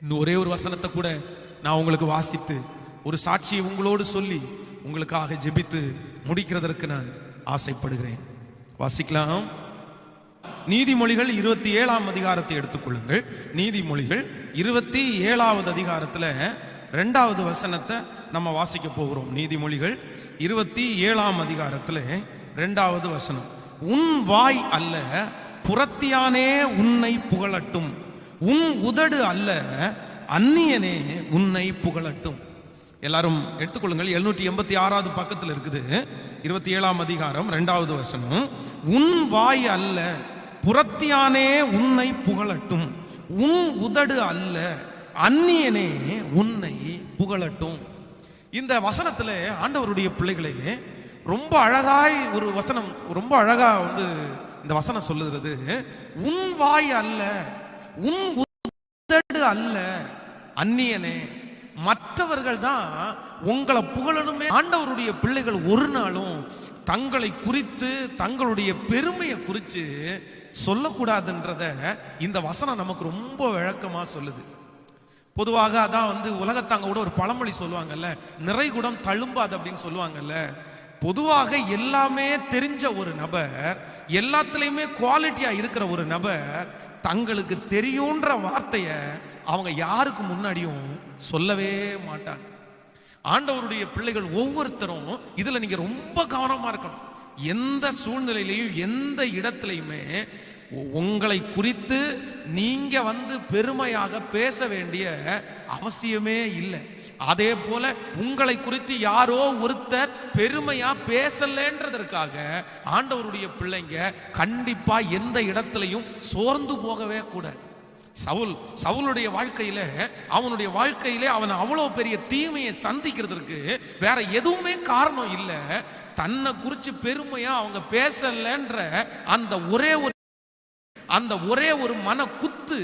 இன்னும் ஒரே ஒரு வசனத்தை கூட நான் உங்களுக்கு வாசித்து ஒரு சாட்சியை உங்களோடு சொல்லி உங்களுக்காக ஜெபித்து முடிக்கிறதற்கு நான் ஆசைப்படுகிறேன். வாசிக்கலாம். நீதிமொழிகள் 27ஆம் அதிகாரத்தை எடுத்துக்கொள்ளுங்கள். நீதிமொழிகள் 27வது அதிகாரத்துல 2வது வசனத்தை நம்ம வாசிக்க போகிறோம். நீதிமொழிகள் 27ஆம் அதிகாரத்துல 2வது வசனம். உன் வாய் அல்ல புறத்தியானே உன்னை புகழட்டும், உன் உதடு அல்ல அந்நியனே உன்னை புகழட்டும். எல்லாரும் எடுத்துக்கொள்ளுங்கள். 786வது பக்கத்தில் இருக்குது. 27ஆம் அதிகாரம் 2வது வசனம். உன் வாய் அல்ல புறத்தியானே உன்னை புகழட்டும், உன் உதடு அல்ல அந்நியனே உன்னை புகழட்டும். இந்த வசனத்துல ஆண்டவருடைய பிள்ளைகளே ரொம்ப அழகாய் ஒரு வசனம், ரொம்ப அழகா இந்த வசனம் சொல்லுகிறது. உன் வாய் அல்ல, உன் உதடு அல்ல அந்நியனே, மற்றவர்கள் தான் உங்களை புகழணுமே. ஆண்டவருடைய பிள்ளைகள் ஒரு நாளும் தங்களை குறித்து தங்களுடைய பெருமையை குறித்து சொல்லக்கூடாதுன்றத இந்த வசனம் நமக்கு ரொம்ப விளக்கமா சொல்லுது. பொதுவாக அதான் உலகத்தாங்க கூட ஒரு பழமொழி சொல்லுவாங்கல்ல, நிறைகுடம் தழும்பாது அப்படின்னு சொல்லுவாங்கல்ல. பொதுவாக எல்லாமே தெரிஞ்ச ஒரு நபர், எல்லாத்துலயுமே குவாலிட்டியா இருக்கிற ஒரு நபர் தங்களுக்கு தெரியுன்ற வார்த்தையை அவங்க யாருக்கு முன்னாடியும் சொல்லவே மாட்டாங்க. ஆண்டவருடைய பிள்ளைகள் ஒவ்வொருத்தரும் இதுல நீங்க ரொம்ப கவனமா இருக்கணும். எந்த சூழ்நிலையிலையும் எந்த இடத்துலையுமே உங்களை குறித்து நீங்க பெருமையாக பேச வேண்டிய அவசியமே இல்லை. அதே போல உங்களை குறித்து யாரோ ஒருத்தர் பெருமையா பேசலன்றதற்காக ஆண்டவருடைய பிள்ளைங்க கண்டிப்பா எந்த இடத்துலையும் சோர்ந்து போகவே கூடாது. சவுலுடைய வாழ்க்கையில அவன் அவ்வளவு பெரிய தீமையை சந்திக்கிறதுக்கு வேற எதுவுமே காரணம் இல்லை. தன்னை குறிச்சு பெருமையா அவங்க பேசலன்ற அந்த ஒரே ஒரு மன குத்து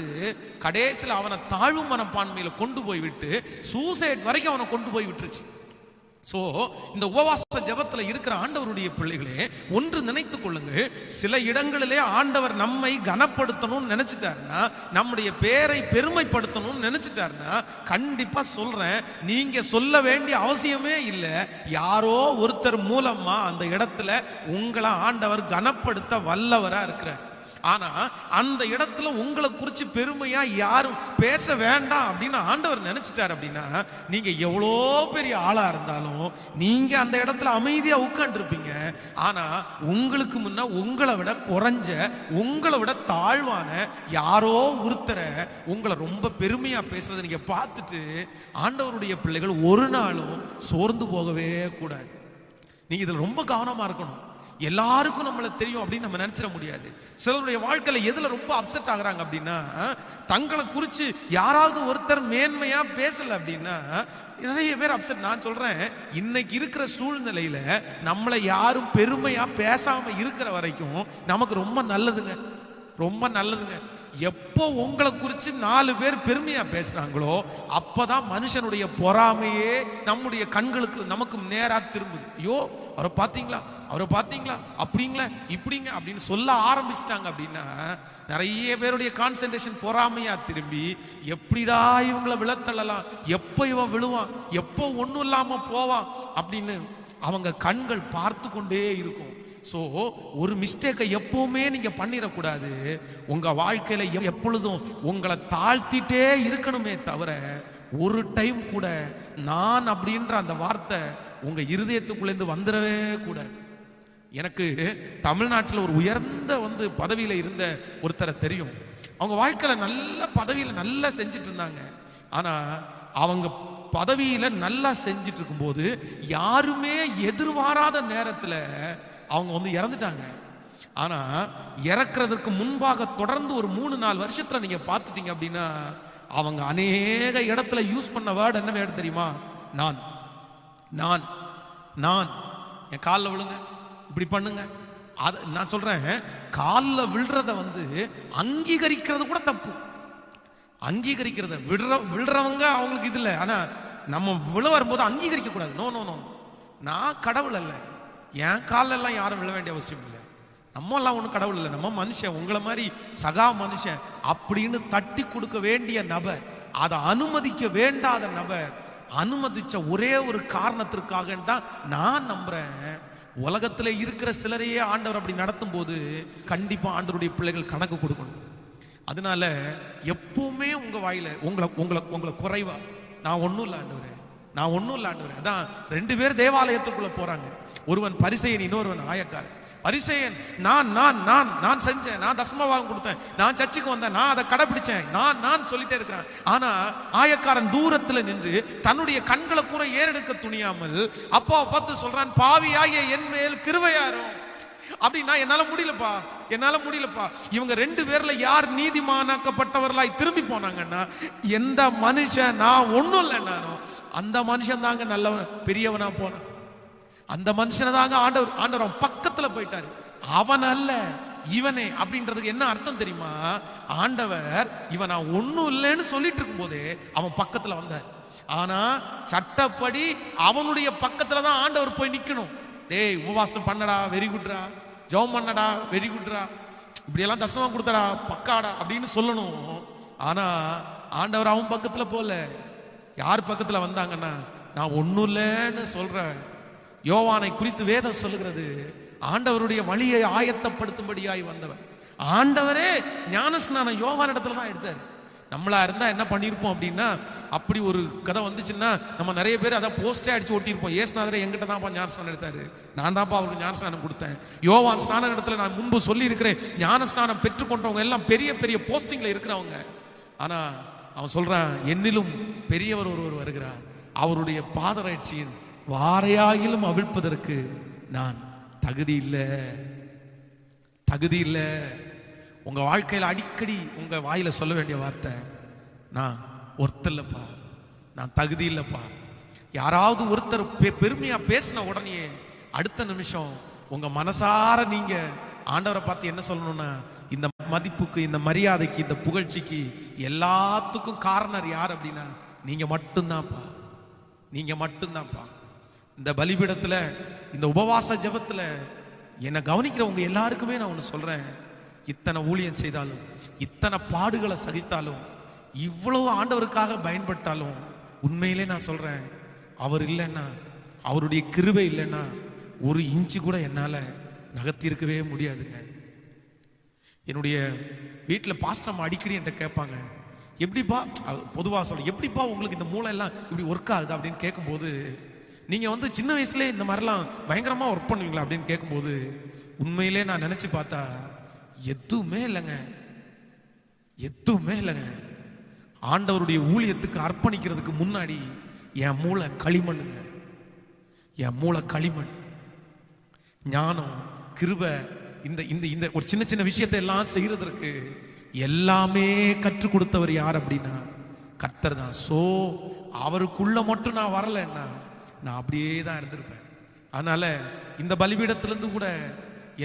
கடைசியில் அவனை தாழ்வு மனப்பான்மையில கொண்டு போய் விட்டு சூசைட் வரைக்கும் அவனை கொண்டு போய் விட்டுருச்சு. சோ இந்த உபவாச ஜெபத்துல இருக்கிற ஆண்டவருடைய பிள்ளைகளே ஒன்று நினைத்துக் கொள்ளுங்கள். சில இடங்களிலே ஆண்டவர் நம்மை கனப்படுத்தணும்னு நினைச்சிட்டாருன்னா, நம்முடைய பேரை பெருமைப்படுத்தணும்னு நினைச்சிட்டாருன்னா, கண்டிப்பா சொல்றேன், நீங்க சொல்ல வேண்டிய அவசியமே இல்லை. யாரோ ஒருத்தர் மூலமா அந்த இடத்துல உங்களை ஆண்டவர் கனப்படுத்த வல்லவரா இருக்கிறார். ஆனா அந்த இடத்துல உங்களை குறிச்சு பெருமையா யாரும் பேச வேண்டாம் அப்படின்னு ஆண்டவர் நினைச்சிட்டார். அப்படின்னா நீங்க எவ்வளோ பெரிய ஆளா இருந்தாலும் நீங்க அந்த இடத்துல அமைதியா உட்கார்ந்து இருப்பீங்க. ஆனா உங்களுக்கு முன்ன உங்களை விட குறைஞ்ச, உங்களை விட தாழ்வான யாரோ ஒருத்தரை உங்களை ரொம்ப பெருமையா பேசுறதை நீங்க பார்த்துட்டு ஆண்டவருடைய பிள்ளைகள் ஒரு நாளும் சோர்ந்து போகவே கூடாது. நீங்க இதுல ரொம்ப கவனமா இருக்கணும். எல்லாருக்கும் நம்மளை தெரியும் அப்படின்னு நம்ம நினைச்சிட முடியாது. சிலருடைய வாழ்க்கையில எதுல ரொம்ப அப்செட் ஆகுறாங்க அப்படின்னா, தங்களை குறித்து யாராவது ஒருத்தர் மேன்மையா பேசல அப்படின்னா நிறைய பேர் அப்செட். நான் சொல்றேன், இன்னைக்கு இருக்கிற சூழ்நிலையில நம்மளை யாரும் பெருமையா பேசாம இருக்கிற வரைக்கும் நமக்கு ரொம்ப நல்லதுங்க, ரொம்ப நல்லதுங்க. எப்போ உங்களை குறித்து 4 பேர் பெருமையா பேசுறாங்களோ அப்பதான் மனுஷனுடைய பொறாமையே நம்முடைய கண்களுக்கு நமக்கு நேரா திரும்புது. ஐயோ அவரை பார்த்தீங்களா, அவரை பார்த்தீங்களா, அப்படிங்களா, இப்படிங்க அப்படின்னு சொல்ல ஆரம்பிச்சிட்டாங்க அப்படின்னா நிறைய பேருடைய கான்சென்ட்ரேஷன் பொறாமையா திரும்பி எப்படிடா இவங்களை விழத்தள்ளலாம், எப்போ இவன் விழுவான், எப்போ ஒன்றும் இல்லாம போவான் அப்படின்னு அவங்க கண்கள் பார்த்து கொண்டே இருக்கும். ஸோ ஒரு மிஸ்டேக்கை எப்பவுமே நீங்க பண்ணிடக்கூடாது. உங்க வாழ்க்கையில எப்பொழுதும் உங்களை தாழ்த்திட்டே இருக்கணுமே தவிர ஒரு டைம் கூட நான் அப்படின்ற அந்த வார்த்தை உங்க இருதயத்துக்குள்ளேருந்து வந்துடவே கூடாது. எனக்கு தமிழ்நாட்டில் ஒரு உயர்ந்த பதவியில இருந்த ஒருத்தரை தெரியும். அவங்க வாழ்க்கையில நல்ல பதவியில நல்லா செஞ்சுட்டு இருந்தாங்க. ஆனா அவங்க பதவியில நல்லா செஞ்சுட்டு இருக்கும்போது யாருமே எதிர்பாராத நேரத்தில் அவங்க இறந்துட்டாங்க. ஆனா இறக்குறதுக்கு முன்பாக தொடர்ந்து ஒரு 3-4 வருஷத்துல நீங்க பார்த்துட்டீங்க அப்படின்னா அவங்க அநேக இடத்துல யூஸ் பண்ண வேர்டு என்ன வேர்டு தெரியுமா? நான் நான் நான் என் காலில் விழுங்க, இப்படி பண்ணுங்க. அது நான் சொல்றேன், காலில் விழுறத அங்கீகரிக்கிறது கூட தப்பு. அங்கீகரிக்கிறத விழுறவங்க அவங்களுக்கு இது இல்லை. ஆனா நம்ம விழ வரும்போது அங்கீகரிக்க கூடாது. நோ நோ நோ, நான் கடவுள் அல்ல, என் காலெல்லாம் யாரும் விழ வேண்டிய அவசியம் இல்லை. நம்ம எல்லாம் ஒன்றும் கடவுள் இல்லை, நம்ம மனுஷன், உங்களை மாதிரி சகா மனுஷன் அப்படின்னு தட்டி கொடுக்க வேண்டிய நபர், அதை அனுமதிக்க வேண்டாத நபர் அனுமதிச்ச ஒரே ஒரு காரணத்திற்காக தான் நான் நம்புறேன். உலகத்துல இருக்கிற சிலரையே ஆண்டவர் அப்படி நடத்தும் போது கண்டிப்பா ஆண்டவருடைய பிள்ளைகள் கணக்கு கொடுக்கணும். அதனால எப்பவுமே உங்க வாயில உங்களை குறைவா நான் ஒன்றும் இல்லை ஆண்டவரே, நான் ஒன்றும் இல்லை ஆண்டவரே. அதான் 2 பேர் தேவாலயத்துக்குள்ள போறாங்க. ஒருவன் பரிசேயன், இன்னொருவன் ஆயக்காரன். பரிசேயன் நான் நான் நான் நான் செஞ்சேன், நான் தசமபாகம் கொடுத்தேன், நான் சர்ச்சுக்கு வந்தேன், நான் அதை கடைபிடிச்சேன், நான் சொல்லிட்டே இருக்கிறேன். ஆனா ஆயக்காரன் தூரத்துல நின்று தன்னுடைய கண்களை கூட ஏறெடுக்க துணியாமல் அப்பாவை பார்த்து சொல்றான், பாவியாகிய என் மேல் கிருபையாரும். அப்படின்னா என்னால முடியலப்பா. இவங்க 2 பேர்ல யார் நீதிமானாக்கப்பட்டவர்களாய் திரும்பி போனாங்கன்னா, எந்த மனுஷன் நான் ஒன்றும் இல்லைன்னானோ அந்த மனுஷன் தாங்க நல்லவன், பெரியவனா போன அந்த மனுஷனை தாங்க ஆண்டவர் பக்கத்துல போயிட்டாரு. அவன் அல்ல இவனே. அப்படின்றதுக்கு என்ன அர்த்தம் தெரியுமா? ஆண்டவர் இவன் நான் ஒன்றும் இல்லைன்னு சொல்லிட்டு இருக்கும் போதே அவன் பக்கத்துல வந்தார். ஆனா சட்டப்படி அவனுடைய பக்கத்துல தான் ஆண்டவர் போய் நிக்கணும். டேய் உபவாசம் பண்ணடா, வெரி குட்ரா, ஜெபம் பண்ணடா, வெரி குட்ரா, இப்படியெல்லாம் தசமம் கொடுத்தடா, பக்காடா அப்படின்னு சொல்லணும். ஆனா ஆண்டவர் அவன் பக்கத்துல போல. யார் பக்கத்துல வந்தாங்கன்னா, நான் ஒன்றும் இல்லைன்னு சொல்றேன். யோவானை குறித்து வேதம் சொல்லுகிறது, ஆண்டவருடைய வழியை ஆயத்தப்படுத்தும்படியாய் வந்தவர். ஆண்டவரே ஞானஸ்நானம் யோவான் இடத்துல தான் எடுத்தார். நம்மளா இருந்தா என்ன பண்ணியிருப்போம் அப்படின்னா, அப்படி ஒரு கதை வந்துச்சுன்னா நம்ம நிறைய பேர் அதை போஸ்டே அடிச்சு ஒட்டியிருப்போம். ஏசுநாதரே எங்கிட்ட தான்ப்பா ஞானஸ்நானம் எடுத்தாரு, நான் தான்ப்பா அவருக்கு ஞானஸ்நானம் கொடுத்தேன். யோவான் ஸ்நான இடத்துல நான் முன்பு சொல்லி இருக்கிறேன், ஞானஸ்நானம் பெற்றுக்கொண்டவங்க எல்லாம் பெரிய பெரிய போஸ்டிங்ல இருக்கிறவங்க. ஆனா அவன் சொல்றான், என்னிலும் பெரியவர் ஒருவர் வருகிறார், அவருடைய பாதரட்சியின் வாரையாகிலும் அவிழ்ப்பதற்கு நான் தகுதி இல்லை. உங்க வாழ்க்கையில் அடிக்கடி உங்க வாயில சொல்ல வேண்டிய வார்த்தை, நான் ஒருத்தர் இல்லப்பா, நான் தகுதி இல்லப்பா. யாராவது ஒருத்தர் பெருமையா பேசின உடனே அடுத்த நிமிஷம் உங்க மனசார நீங்க ஆண்டவரை பார்த்து என்ன சொல்லணும்னா, இந்த மதிப்புக்கு, இந்த மரியாதைக்கு, இந்த புகழ்ச்சிக்கு எல்லாத்துக்கும் காரணர் யார் அப்படின்னா நீங்க மட்டும்தான்ப்பா. இந்த பலிபீடத்துல, இந்த உபவாச ஜெபத்துல என்னை கவனிக்கிறவங்க எல்லாருக்குமே நான் ஒன்று சொல்றேன், இத்தனை ஊழியம் செய்தாலும், இத்தனை பாடுகளை சகித்தாலும், இவ்வளவு ஆண்டவருக்காக பயன்பட்டாலும், உண்மையிலே நான் சொல்றேன், அவர் இல்லைன்னா, அவருடைய கிருபை இல்லைன்னா ஒரு இன்ச்சு கூட என்னால நகர்த்திருக்கவே முடியாதுங்க. என்னுடைய வீட்டில் பாஸ்டம் அடிக்கடி என்கிட்ட கேட்பாங்க, எப்படிப்பா, பொதுவாக சொல்ல, எப்படிப்பா உங்களுக்கு இந்த மூளை எல்லாம் இப்படி ஒர்க் ஆகுது அப்படின்னு கேட்கும்போது, நீங்கள் சின்ன வயசுலேயே இந்த மாதிரிலாம் பயங்கரமாக ஒர்க் பண்ணுவீங்களா அப்படின்னு கேட்கும்போது, உண்மையிலே நான் நினச்சி பார்த்தா எதுவுமே இல்லைங்க. ஆண்டவருடைய ஊழியத்துக்கு அர்ப்பணிக்கிறதுக்கு முன்னாடி என் மூளை களிமண், ஞானம், கிருபை, இந்த இந்த இந்த ஒரு சின்ன சின்ன விஷயத்தை எல்லாம் செய்யறதற்கு எல்லாமே கற்றுக் கொடுத்தவர் யார் அப்படின்னா கர்த்தர் தான். சோ அவருக்குள்ள மட்டும் நான் வரலன்னா நான் அப்படியே தான் இருந்திருப்பேன். அதனால இந்த பலிபீடத்திலிருந்து கூட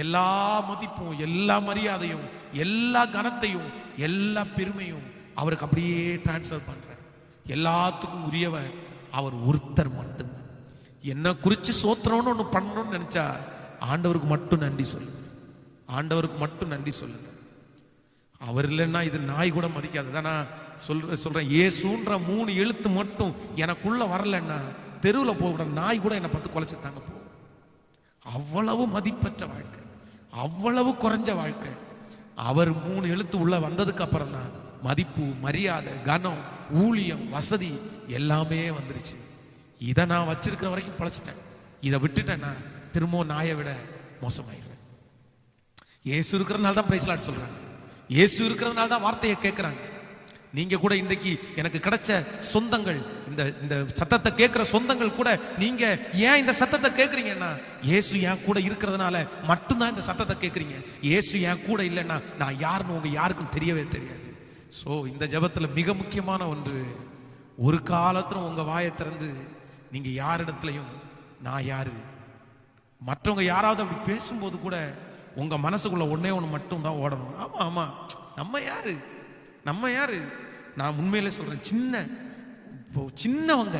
எல்லா மதிப்பும், எல்லா மரியாதையும், எல்லா கனத்தையும், எல்லா பெருமையும் அவருக்கு அப்படியே டிரான்ஸ்ஃபர் பண்றேன். எல்லாத்துக்கும் உரியவர் அவர் ஒருத்தர் மட்டும்தான். என்ன குறிச்சு சோத்திரம்னு ஒன்று பண்ணணும்னு நினைச்சா ஆண்டவருக்கு மட்டும் நன்றி சொல்லுங்க. ஆண்டவருக்கு மட்டும் நன்றி சொல்லுங்க. அவர் இல்லைன்னா இது நாய் கூட மதிக்காது. நான் சொல்றேன் இயேசுன்ற 3 எழுத்து மட்டும் எனக்குள்ள வரலன்னா தெருவில் போகிற நாய் கூட என்னை பார்த்து குலைச்சுட்டாங்க போ. அவ்வளவு மதிப்பற்ற வாழ்க்கை, அவ்வளவு குறைஞ்ச வாழ்க்கை. அவர் 3 எழுத்து உள்ள வந்ததுக்கு அப்புறம் தான் மதிப்பு, மரியாதை, கனம், ஊழியம், வசதி எல்லாமே வந்துருச்சு. இதை நான் வச்சிருக்கிற வரைக்கும் பழச்சிட்டேன். இதை விட்டுட்டேன்னா திரும்பவும் நாயை விட மோசமாயிருவேன். இயேசு இருக்கிறதுனால தான் பிரைஸ் லார்ட் சொல்றாங்க. இயேசு இருக்கிறதுனால தான் வார்த்தையை கேட்கிறாங்க. நீங்க கூட இன்றைக்கு எனக்கு கிடைச்ச சொந்தங்கள், இந்த சத்தத்தை கேட்கிற சொந்தங்கள் கூட நீங்க ஏன் இந்த சத்தத்தை கேட்கறீங்கன்னா இயேசு என் கூட இருக்கிறதுனால மட்டும்தான் இந்த சத்தத்தை கேட்கறீங்க. இயேசு என் கூட இல்லைன்னா நான் யாருன்னு உங்க யாருக்கும் தெரியவே தெரியாது. ஸோ இந்த ஜெபத்துல மிக முக்கியமான ஒன்று, ஒரு காலத்துல உங்க வாயை திறந்து நீங்க யாரிடத்துலையும் நான் யாரு, மற்றவங்க யாராவது அப்படி பேசும்போது கூட உங்க மனசுக்குள்ள ஒன்னே ஒன்று மட்டும் தான் ஓடணும். ஆமா ஆமா, நம்ம யாரு, நம்ம யாரு. நான் உண்மையிலே சொல்றேன், சின்னவங்க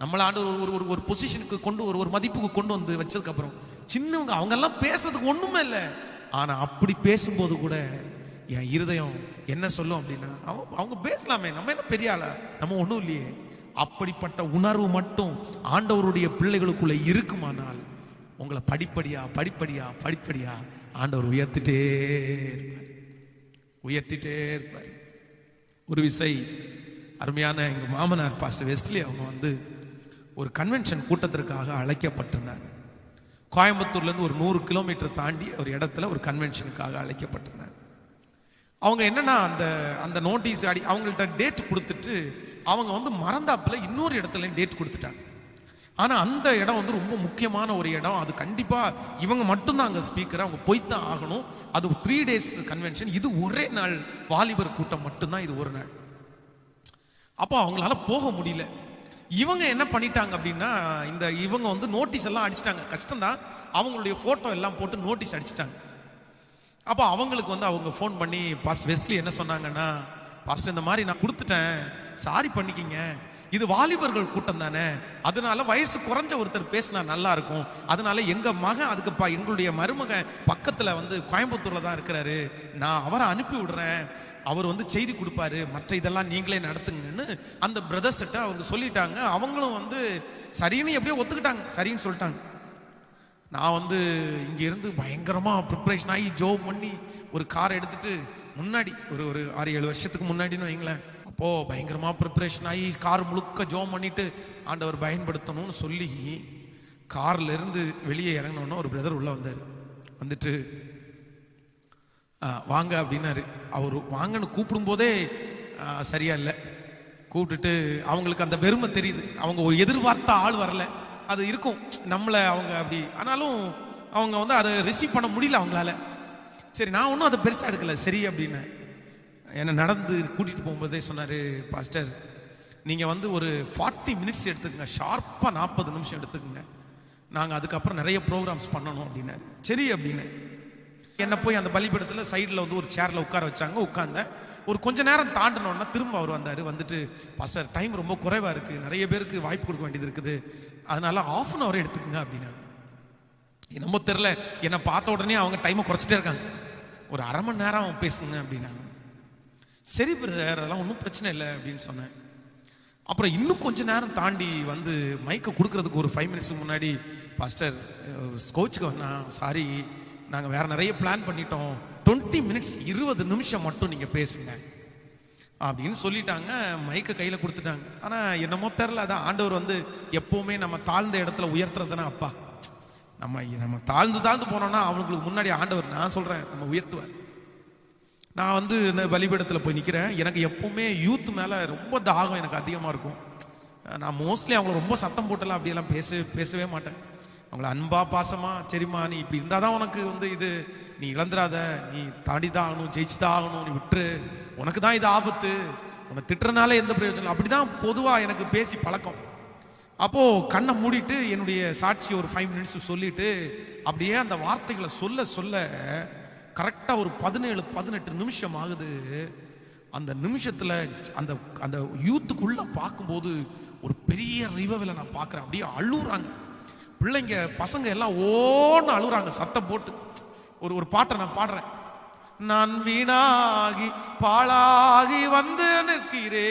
நம்மள ஆண்டு ஒரு பொசிஷனுக்கு கொண்டு ஒரு மதிப்புக்கு கொண்டு வந்து வச்சதுக்கு அப்புறம் சின்னவங்க அவங்க எல்லாம் பேசுறதுக்கு ஒண்ணுமே இல்லை. ஆனா அப்படி பேசும்போது கூட என் இருதயம் என்ன சொல்லும் அப்படின்னா அவங்க பேசலாமே, நம்ம என்ன பெரிய ஆளா, நம்ம ஒண்ணும் இல்லையே. அப்படிப்பட்ட உணர்வு மட்டும் ஆண்டவருடைய பிள்ளைகளுக்குள்ள இருக்குமானால் உங்களை படிப்படியா படிப்படியா படிப்படியா ஆண்டவர் உயர்த்திட்டே இருப்பார், உயர்த்திட்டே இருப்பார். ஒரு விசை அருமையான எங்க மாமனார் பாஸ்டர் வெஸ்லி அவங்க ஒரு கன்வென்ஷன் கூட்டத்திற்காக அழைக்கப்பட்டிருந்தாங்க. கோயம்புத்தூர்ல இருந்து ஒரு 100 கிலோமீட்டர் தாண்டி ஒரு இடத்துல ஒரு கன்வென்ஷனுக்காக அழைக்கப்பட்டிருந்தாங்க. அவங்க என்னன்னா அந்த நோட்டீஸ் அவங்கள்ட்ட டேட் கொடுத்துட்டு அவங்க மறந்தாப்புல இன்னொரு இடத்துல டேட் கொடுத்துட்டாங்க. ஆனா அந்த இடம் ரொம்ப முக்கியமான ஒரு இடம். அது கண்டிப்பா இவங்க மட்டும்தான் அங்க ஸ்பீக்கர், அவங்க போய்தான் ஆகணும். அது 3 days கன்வென்ஷன். இது ஒரே நாள் வாலிபர் கூட்டம் மட்டும்தான், இது ஒரு நாள். அப்போ அவங்களால போக முடியல. இவங்க என்ன பண்ணிட்டாங்க அப்படின்னா இவங்க நோட்டீஸ் எல்லாம் அடிச்சிட்டாங்க. கஷ்டம்தான், அவங்களுடைய போட்டோ எல்லாம் போட்டு நோட்டீஸ் அடிச்சிட்டாங்க. அப்போ அவங்களுக்கு அவங்க ஃபோன் பண்ணி பாஸ்டர் வெஸ்லி என்ன சொன்னாங்கன்னா, பாஸ்டர் இந்த மாதிரி நான் கொடுத்துட்டேன், சாரி பண்ணிக்கிங்க, இது வாலிபர்கள் கூட்டம் தானே, அதனால வயசு குறைஞ்ச ஒருத்தர் பேசினா நல்லா இருக்கும், அதனால எங்க மகன் எங்களுடைய மருமக பக்கத்துல கோயம்புத்தூர்ல தான் இருக்கிறாரு, நான் அவரை அனுப்பி விடுறேன், அவர் செய்தி கொடுப்பாரு, மற்ற இதெல்லாம் நீங்களே நடத்துங்கன்னு அந்த பிரதர்ஸ்கிட்ட அவங்க சொல்லிட்டாங்க. அவங்களும் சரின்னு எப்படியோ ஒத்துக்கிட்டாங்க, சரின்னு சொல்லிட்டாங்க. நான் இங்க இருந்து பயங்கரமா ப்ரிப்பரேஷன் ஆகி ஜோப் பண்ணி ஒரு காரை எடுத்துட்டு முன்னாடி ஒரு 6-7 வருஷத்துக்கு முன்னாடின்னு வைங்களேன், அப்போ பயங்கரமா ப்ரிப்பரேஷன் ஆகி கார் முழுக்க ஜோம் பண்ணிட்டு ஆண்டவர் பயன்படுத்தணும்னு சொல்லி கார்ல இருந்து வெளியே இறங்கினோன்னா ஒரு பிரதர் உள்ள வந்தார். வந்துட்டு வாங்க அப்படின்னாரு. அவர் வாங்கன்னு கூப்பிடும் போதே சரியா இல்லை, கூப்பிட்டுட்டு அவங்களுக்கு அந்த வெறுமை தெரியுது, அவங்க ஒரு எதிர்பார்த்த ஆள் வரல, அது இருக்கும் நம்மளை அவங்க அப்படி, ஆனாலும் அவங்க அதை ரிசீவ் பண்ண முடியல அவங்களால. சரி, நான் ஒன்றும் அதை பெருசாக எடுக்கல, சரி அப்படின்னு என்னை நடந்து கூட்டிகிட்டு போகும்போதே சொன்னார், பாஸ்டர் நீங்கள் ஒரு 40 minutes எடுத்துக்கங்க, ஷார்ப்பாக 40 நிமிஷம் எடுத்துக்கங்க, நாங்கள் அதுக்கப்புறம் நிறைய ப்ரோக்ராம்ஸ் பண்ணணும் அப்படின்னாரு. சரி அப்படின்னு என்னை போய் அந்த பலிபீடத்தில் சைடில் ஒரு சேரில் உட்கார வச்சாங்க. உட்கார்ந்தேன். ஒரு கொஞ்ச நேரம் தாண்டினோன்னா திரும்ப அவர் வந்தார். வந்துட்டு பாஸ்டர் டைம் ரொம்ப குறைவாக இருக்குது, நிறைய பேருக்கு வாய்ப்பு கொடுக்க வேண்டியது இருக்குது, அதனால 1/2 hour எடுத்துக்கங்க அப்படின்னா. என்னமோ தெரில, என்னை பார்த்த உடனே அவங்க டைமை குறைச்சிட்டே இருக்காங்க, ஒரு 1/2 மணி நேரம் பேசுங்க அப்படின்னாங்க. சரி பிரதர், அதெல்லாம் ஒன்றும் பிரச்சனை இல்லை அப்படின்னு சொன்னேன். அப்புறம் இன்னும் கொஞ்ச நேரம் தாண்டி மைக்கை கொடுக்கறதுக்கு ஒரு 5 minutes முன்னாடி, பாஸ்டர் கோச்சுக்கு வந்தா சாரி, நாங்கள் வேற நிறைய பிளான் பண்ணிட்டோம், 20 minutes 20 நிமிஷம் மட்டும் நீங்கள் பேசுங்க அப்படின்னு சொல்லிட்டாங்க. மைக்கை கையில் கொடுத்துட்டாங்க. ஆனால் என்னமோ தெரில, அதான் ஆண்டவர் எப்போவுமே நம்ம தாழ்ந்த இடத்துல உயர்த்துறதுனா அப்பா, நம்ம தாழ்ந்து போனோம்னா அவங்களுக்கு முன்னாடி ஆண்டவர், நான் சொல்கிறேன், நம்ம உயர்த்துவார். நான் இந்த பலிபீடத்தில் போய் நிற்கிறேன். எனக்கு எப்பவுமே யூத் மேலே ரொம்ப தாகம் எனக்கு அதிகமாக இருக்கும். நான் மோஸ்ட்லி அவங்கள ரொம்ப சத்தம் போட்டெல்லாம் அப்படியெல்லாம் பேசவே மாட்டேன். அவங்கள அன்பா பாசமா, சரிம்மா நீ இப்படி இருந்தாதான் உனக்கு இது நீ இழந்துடாத, நீ தாண்டி தான் ஆகணும், ஜெயிச்சு தான் ஆகணும், நீ விட்டுரு, உனக்கு தான் இது ஆபத்து, உன்னை திட்டுறனால எந்த பிரயோஜனம். அப்படிதான் பொதுவா எனக்கு பேசி பழக்கம். அப்போ கண்ணை மூடிட்டு என்னுடைய சாட்சி ஒரு 5 மினிட்ஸ் சொல்லிட்டு அப்படியே அந்த வார்த்தைகளை சொல்ல சொல்ல கரெக்டா ஒரு 17-18 நிமிஷம் ஆகுது. அந்த நிமிஷத்துல அந்த அந்த யூத்துக்குள்ள பார்க்கும்போது ஒரு பெரிய ரிவைவலை நான் பார்க்குறேன். அப்படியே அழுகுறாங்க பிள்ளைங்க, பசங்க எல்லாம் ஓன்னு அழுகுறாங்க சத்தம் போட்டு. ஒரு பாட்டை நான் பாடுறேன். நான் வீணாகி பாழாகி வந்து நிற்கிறே,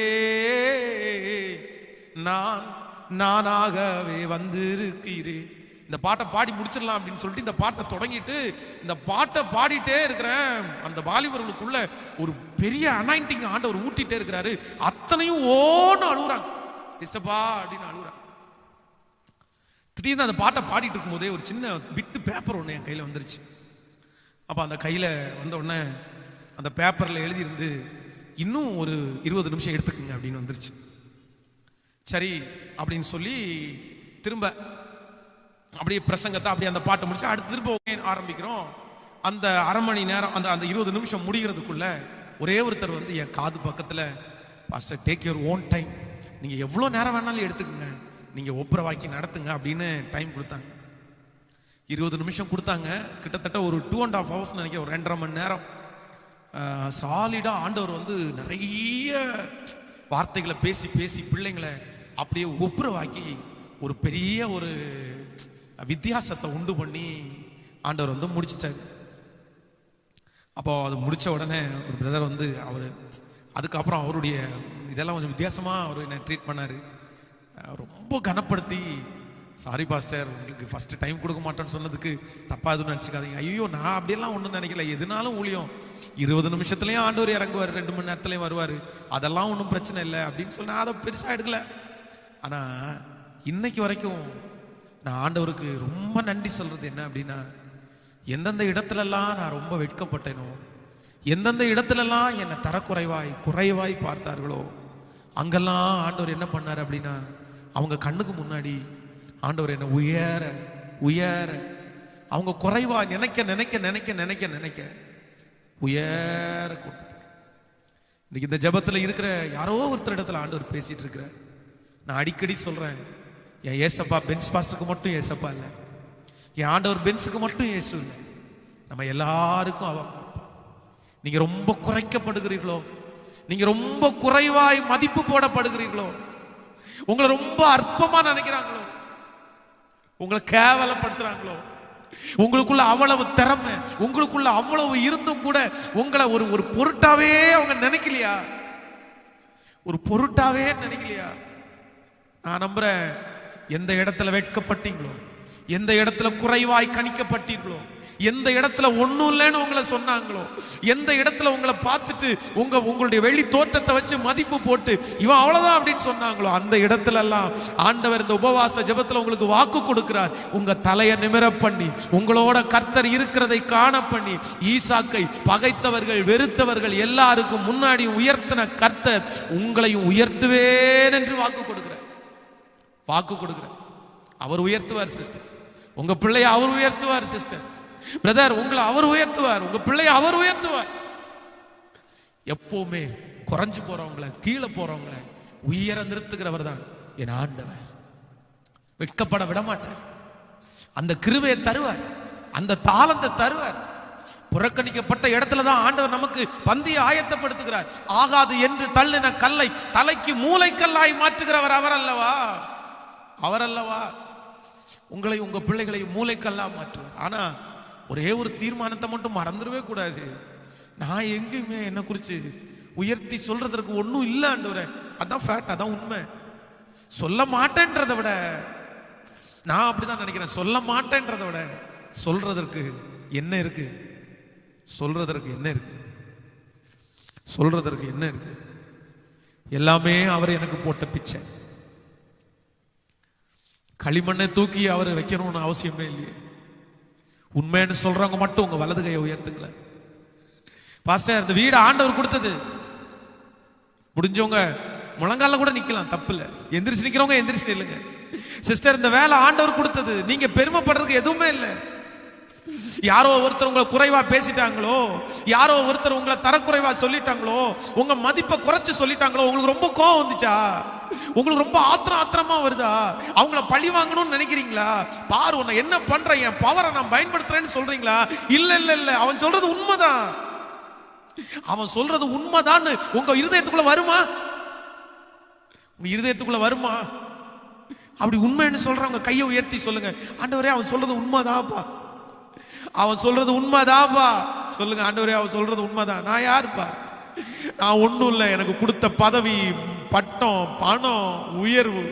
நானாகவே வந்திருக்கிறேன். இந்த பாட்டை பாடி முடிச்சிடலாம் அப்படின்னு சொல்லிட்டு இந்த பாட்டை தொடங்கிட்டு இந்த பாட்டை பாடிட்டே இருக்கிறேன். அந்த வாலிபர்களுக்குள்ள ஒரு பெரிய அனாயிண்டிங் ஆண்டவர் ஊட்டிட்டே இருக்கிறாரு. அத்தனையும் ஓன்னு அழுகுறாங்க, இஷ்டப்பா அப்படின்னு அழுகுறாங்க. திடீர்னு அந்த பாட்டை பாடிட்டு இருக்கும் போதே ஒரு சின்ன பிட்டு பேப்பர் ஒன்று என் கையில் வந்துருச்சு. அப்போ அந்த கையில் வந்த உடனே அந்த பேப்பரில் எழுதியிருந்து இன்னும் ஒரு 20 நிமிஷம் எடுத்துக்குங்க அப்படின்னு வந்துருச்சு. சரி அப்படின்னு சொல்லி திரும்ப அப்படியே பிரசங்கத்தை அப்படியே அந்த பாட்டை முடிச்சு அடுத்து திரும்ப ஆரம்பிக்கிறோம். அந்த அரை மணி நேரம் அந்த 20 நிமிஷம் முடிகிறதுக்குள்ள ஒரே ஒருத்தர் என் காது பக்கத்தில், pastor take your own time, நீங்கள் எவ்வளோ நேரம் வேணாலும் எடுத்துக்கோங்க, நீங்கள் ஒப்புரவாக்கி நடத்துங்க அப்படின்னு டைம் கொடுத்தாங்க. 20 நிமிஷம் கொடுத்தாங்க. கிட்டத்தட்ட ஒரு 2.5 hours நினைக்கிறேன், ஒரு 2.5 மணி நேரம் சாலிடாக ஆண்டவர் நிறைய வார்த்தைகளை பேசி பேசி பிள்ளைங்களை அப்படியே ஒப்புரவாக்கி ஒரு பெரிய ஒரு வித்தியாசத்தை உண்டு பண்ணி ஆண்டவர் முடிச்சிட்டாரு. அப்போ அது முடிச்ச உடனே ஒரு பிரதர் அவர் அதுக்கப்புறம் அவருடைய இதெல்லாம் கொஞ்சம் வித்தியாசமாக அவர் என்ன ட்ரீட் பண்ணார். ரொம்ப கனப்படுத்தி, சாரி பாஸ்டர் உங்களுக்கு ஃபஸ்ட்டு டைம் கொடுக்க மாட்டேன்னு சொன்னதுக்கு தப்பாக எதுவும் நினச்சிக்காதீங்க. ஐயோ நான் அப்படியெல்லாம் ஒன்றும் நினைக்கல, எதுனாலும் ஊழியம் 20 நிமிஷத்துலேயும் ஆண்டவர் இறங்குவார், 2 மணி நேரத்துலேயும் வருவார், அதெல்லாம் ஒன்றும் பிரச்சனை இல்லை அப்படின்னு சொல்லி நான் அதை பெருசாக எடுக்கல. ஆனால் இன்னைக்கு வரைக்கும் நான் ஆண்டவருக்கு ரொம்ப நன்றி சொல்கிறது என்ன அப்படின்னா, எந்தெந்த இடத்துலலாம் நான் ரொம்ப வெட்கப்பட்டேனோ, எந்தெந்த இடத்துலலாம் என்னை குறைவாய் பார்த்தார்களோ, அங்கெல்லாம் ஆண்டவர் என்ன பண்ணார் அப்படின்னா, அவங்க கண்ணுக்கு முன்னாடி ஆண்டவர் என்னை உயர உயர, அவங்க குறைவா நினைக்க நினைக்க நினைக்க நினைக்க நினைக்க உயர கொண்டு. இன்னைக்கு இந்த ஜெபத்தில் இருக்கிற யாரோ ஒருத்தர் இடத்துல ஆண்டவர் பேசிட்டு இருக்கிறார். நான் அடிக்கடி சொல்றேன், என் ஏசப்பா பென்ஸ் பாஸ்டருக்கு மட்டும் ஏசப்பா இல்லை, என் ஆண்டவர் பென்ஸுக்கு மட்டும் ஏசு இல்லை, நம்ம எல்லாருக்கும் அவ. நீங்க ரொம்ப குறைக்கப்படுகிறீர்களோ, நீங்க ரொம்ப குறைவாய் மதிப்பு போடப்படுகிறீர்களோ, உங்களை ரொம்ப அற்பமா நினைக்கிறாங்களோ, உங்களை கேவலப்படுத்துறாங்களோ, உங்களுக்குள்ள அவ்வளவு திறமை, உங்களுக்குள்ள அவ்வளவு இருந்தும் கூட உங்களை ஒரு பொருட்டாவே அவங்க நினைக்கலையா, ஒரு பொருட்டாவே நினைக்கலையா? நான் நம்புறேன், எந்த இடத்துல வெட்கப்பட்டீங்களோ, எந்த இடத்துல குறைவாய் கணிக்கப்பட்டீர்களோ, எந்த இடத்துல ஒன்றும் இல்லைன்னு உங்களை சொன்னாங்களோ, எந்த இடத்துல உங்களை பார்த்துட்டு உங்களுடைய வெளி தோற்றத்தை வச்சு மதிப்பு போட்டு இவன் அவ்வளவுதான் அப்படின்னு சொன்னாங்களோ, அந்த இடத்துல எல்லாம் ஆண்டவர் இந்த உபவாச ஜெபத்துல உங்களுக்கு வாக்கு கொடுக்கிறார். உங்க தலையை நிமிர பண்ணி, உங்களோட கர்த்தர் இருக்கிறதை காண பண்ணி, ஈசாக்கை பகைத்தவர்கள் வெறுத்தவர்கள் எல்லாருக்கும் முன்னாடி உயர்த்தின கர்த்தர் உங்களையும் உயர்த்துவேன் என்று வாக்கு கொடுக்கிறார். அவர் உயர்த்துவார் சிஸ்டர். உங்க பிள்ளையை அவர் உயர்த்துவார் சிஸ்டர். பிரதர், உங்களை அவர் உயர்த்துவார், உங்க பிள்ளையை அவர் உயர்த்துவார். எப்பவுமே குறைஞ்சு போறவங்களை, கீழே போறவங்களை உயர நிறுத்துகிறவர் தான் என் ஆண்டவர். வெட்கப்பட விட மாட்டார். அந்த கிருபையை தருவார், அந்த தாளத்தை தருவார். புறக்கணிக்கப்பட்ட இடத்துல தான் ஆண்டவர் நமக்கு பந்தியை ஆயத்தப்படுத்துகிறார். ஆகாது என்று தள்ளின கல்லை தலைக்கு மூளைக்கல்லாய் மாற்றுகிறவர் அவர் அல்லவா? உங்களை உங்க பிள்ளைகளை மூளைக்கல்லா மாற்றுவார். ஆனா ஒரே ஒரு தீர்மானத்தை மட்டும் மறந்துடவே கூடாது. நான் எங்கேயுமே என்ன குறித்து உயர்த்தி சொல்றதற்கு ஒன்றும் இல்லை ஆண்டவரே, அதான் ஃபேக்ட், அதான் உண்மை. சொல்ல மாட்டேன்றதை விட, நான் அப்படிதான் நினைக்கிறேன், சொல்ல மாட்டேன்றதை விட சொல்றதற்கு என்ன இருக்கு? சொல்றதற்கு என்ன இருக்கு? எல்லாமே அவர் எனக்கு போட்ட பிச்சை. களிமண்ணை தூக்கி அவர் வைக்கணும்னு அவசியமே இல்லையே. உண்மைன்னு சொல்றவங்க மட்டும் உங்க வலது கையை உயர்த்துங்களேன். பாஸ்டர், இந்த வீடு ஆண்டவர் கொடுத்தது, முடிஞ்சவங்க முழங்கால கூட நிக்கலாம், தப்பு இல்லை. எந்திரிச்சு நிக்கிறவங்க எந்திரிச்சு நில்லுங்க. சிஸ்டர், இந்த வேலை ஆண்டவர் கொடுத்தது, நீங்க பெருமைப்படுறதுக்கு எதுவுமே இல்லை. யாரோ ஒருத்தர் உங்களை குறைவா பேசிட்டாங்களோ, யாரோ ஒருத்தர் உங்களை தரக்குறைவா சொல்லிட்டாங்களோ, உங்க மதிப்பை குறைச்சு சொல்லிட்டாங்களோ, உங்களுக்கு ரொம்ப கோவம் வந்துச்சா? உங்களுக்கு ரொம்ப ஆத்திரமா வருதா? அவங்கள பழி வாங்கணும்னு நினைக்கிறீங்களா? பாரு உன்னை என்ன பண்றேன், என் பவரை நான் பயன்படுத்துறேன்னு சொல்றீங்களா? இல்ல இல்ல இல்ல, அவன் சொல்றது உண்மைதான். அவன் சொல்றது உண்மைதான் உங்க இருதயத்துக்குள்ள வருமா? உங்க இருதயத்துக்குள்ள வருமா? அப்படி உண்மைன்னு சொல்றவங்க கையை உயர்த்தி சொல்லுங்க, ஆண்டவரே அவன் சொல்றது உண்மைதான்ப்பா, அவன் சொல்றது உண்மைதான்ப்பா. சொல்லுங்க, ஆண்டவரே அவன் சொல்றது உண்மைதான். நான் யாருப்பா? நான் ஒண்ணும் இல்லை. எனக்கு கொடுத்த பதவி, பட்டம், பணம், உயர்வு,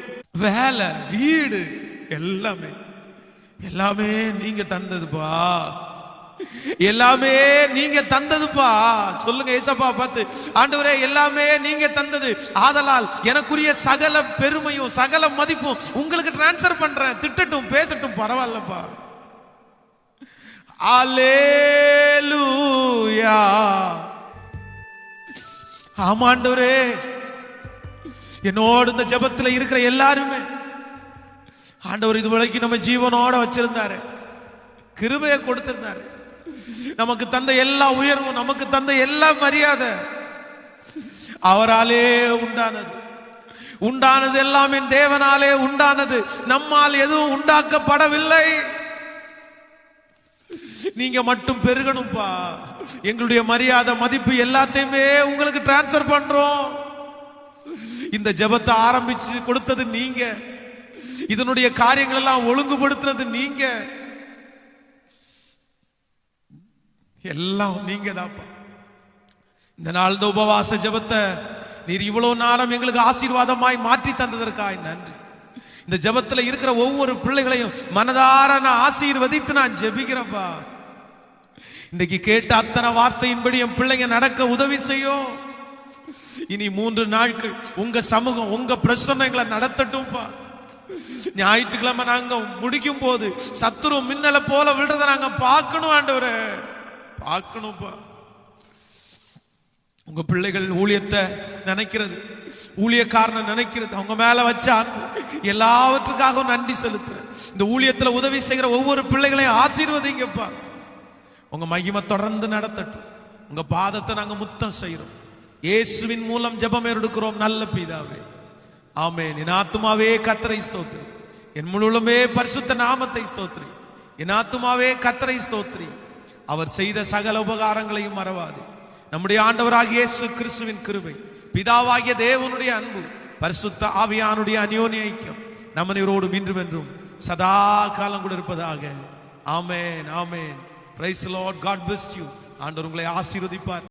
வேலை, வீடு எல்லாமே எல்லாமே நீங்க தந்ததுப்பா, எல்லாமே நீங்க தந்ததுப்பா. சொல்லுங்க ஏசப்பா பார்த்து, ஆண்டவரே எல்லாமே நீங்க தந்தது, ஆதலால் எனக்குரிய சகல பெருமையும் சகல மதிப்பும் உங்களுக்கு டிரான்ஸ்ஃபர் பண்றேன். திட்டட்டும் பேசட்டும் பரவாயில்லப்பா. அல்லேலூயா. ஆமாண்டவரே, என்னோடு இந்த ஜெபத்தில் இருக்கிற எல்லாருமே ஆண்டவர் இதுவரைக்கும் நம்ம ஜீவனோட வச்சிருந்தாரு, கிருபையை கொடுத்திருந்தாரு. நமக்கு தந்த எல்லா உயர்வும், நமக்கு தந்த எல்லா மரியாதை அவராலே உண்டானது எல்லாம் என் தேவனாலே உண்டானது, நம்மால் எதுவும் உண்டாக்கப்படவில்லை. நீங்க மட்டும் பெருகணும்பா. எங்களுடைய மரியாதை, மதிப்பு எல்லாத்தையுமே உங்களுக்கு டிரான்ஸ்ஃபர் பண்றோம். இந்த ஜெபத்தை ஆரம்பிச்சு கொடுத்தது நீங்க, இதனுடைய காரியங்கள் எல்லாம் ஒழுங்குபடுத்துறது நீங்க, எல்லாம் நீங்க தான்ப்பா. இந்த நாள் இந்த உபவாச ஜெபத்தை நீர் இவ்வளவு நேரம் எங்களுக்கு ஆசீர்வாதமாய் மாற்றி தந்ததற்காய் நன்றி. இந்த ஜெபத்துல இருக்கிற ஒவ்வொரு பிள்ளைகளையும் மனதார நான் ஆசீர்வதித்து நான் ஜெபிக்கிறேன்ப்பா. இன்னைக்கு கேட்ட அத்தனை வார்த்தையின்படி என் பிள்ளைங்க நடக்க உதவி செய்யும். இனி 3 நாட்கள் உங்க சமூகம், உங்க பிரசன்னங்களை நடத்தட்டும்பா. ஞாயிற்றுக்கிழமை நாங்க முடிக்கும் போது சத்துரு மின்னலை போல விடுறத நாங்க பார்க்கணும் ஆண்டவரே, பார்க்கணும்பா. உங்க பிள்ளைகள் ஊழியத்தை நினைக்கிறது, ஊழியக்காரனை நினைக்கிறது, அவங்க மேல வச்ச எல்லாவற்றுக்காக நன்றி செலுத்துறேன். இந்த ஊழியத்துல உதவி செய்கிற ஒவ்வொரு பிள்ளைகளையும் ஆசீர்வதிங்கப்பா. உங்க மகிமை தொடர்ந்து நடத்தட்டும். உங்க பாதத்தை நாங்க முத்தம் செய்யறோம். இயேசுவின் மூலம் ஜெபம் எடுக்கிறோம் நல்ல பிதாவே, ஆமென். என் ஆத்துமாவே கர்த்தரை ஸ்தோத்திரி, என் முழுமே பரிசுத்த நாமத்தை ஸ்தோத்திரி. என் ஆத்துமாவே கர்த்தரை ஸ்தோத்திரி, அவர் செய்த சகல உபகாரங்களையும் மறவாதே. நம்முடைய ஆண்டவராகிய இயேசு கிறிஸ்துவின் கிருபை, பிதாவாகிய தேவனுடைய அன்பு, பரிசுத்த ஆவியானுடைய அந்யோன்ய ஐக்கியம் நம்ம இவரோடு இன்றும் என்றும் சதா காலம் கூட இருப்பதாக. ஆமென், ஆமென். Praise the Lord. God bless you. ஆண்டவர் உங்களை ஆசீர்வதிப்பார்.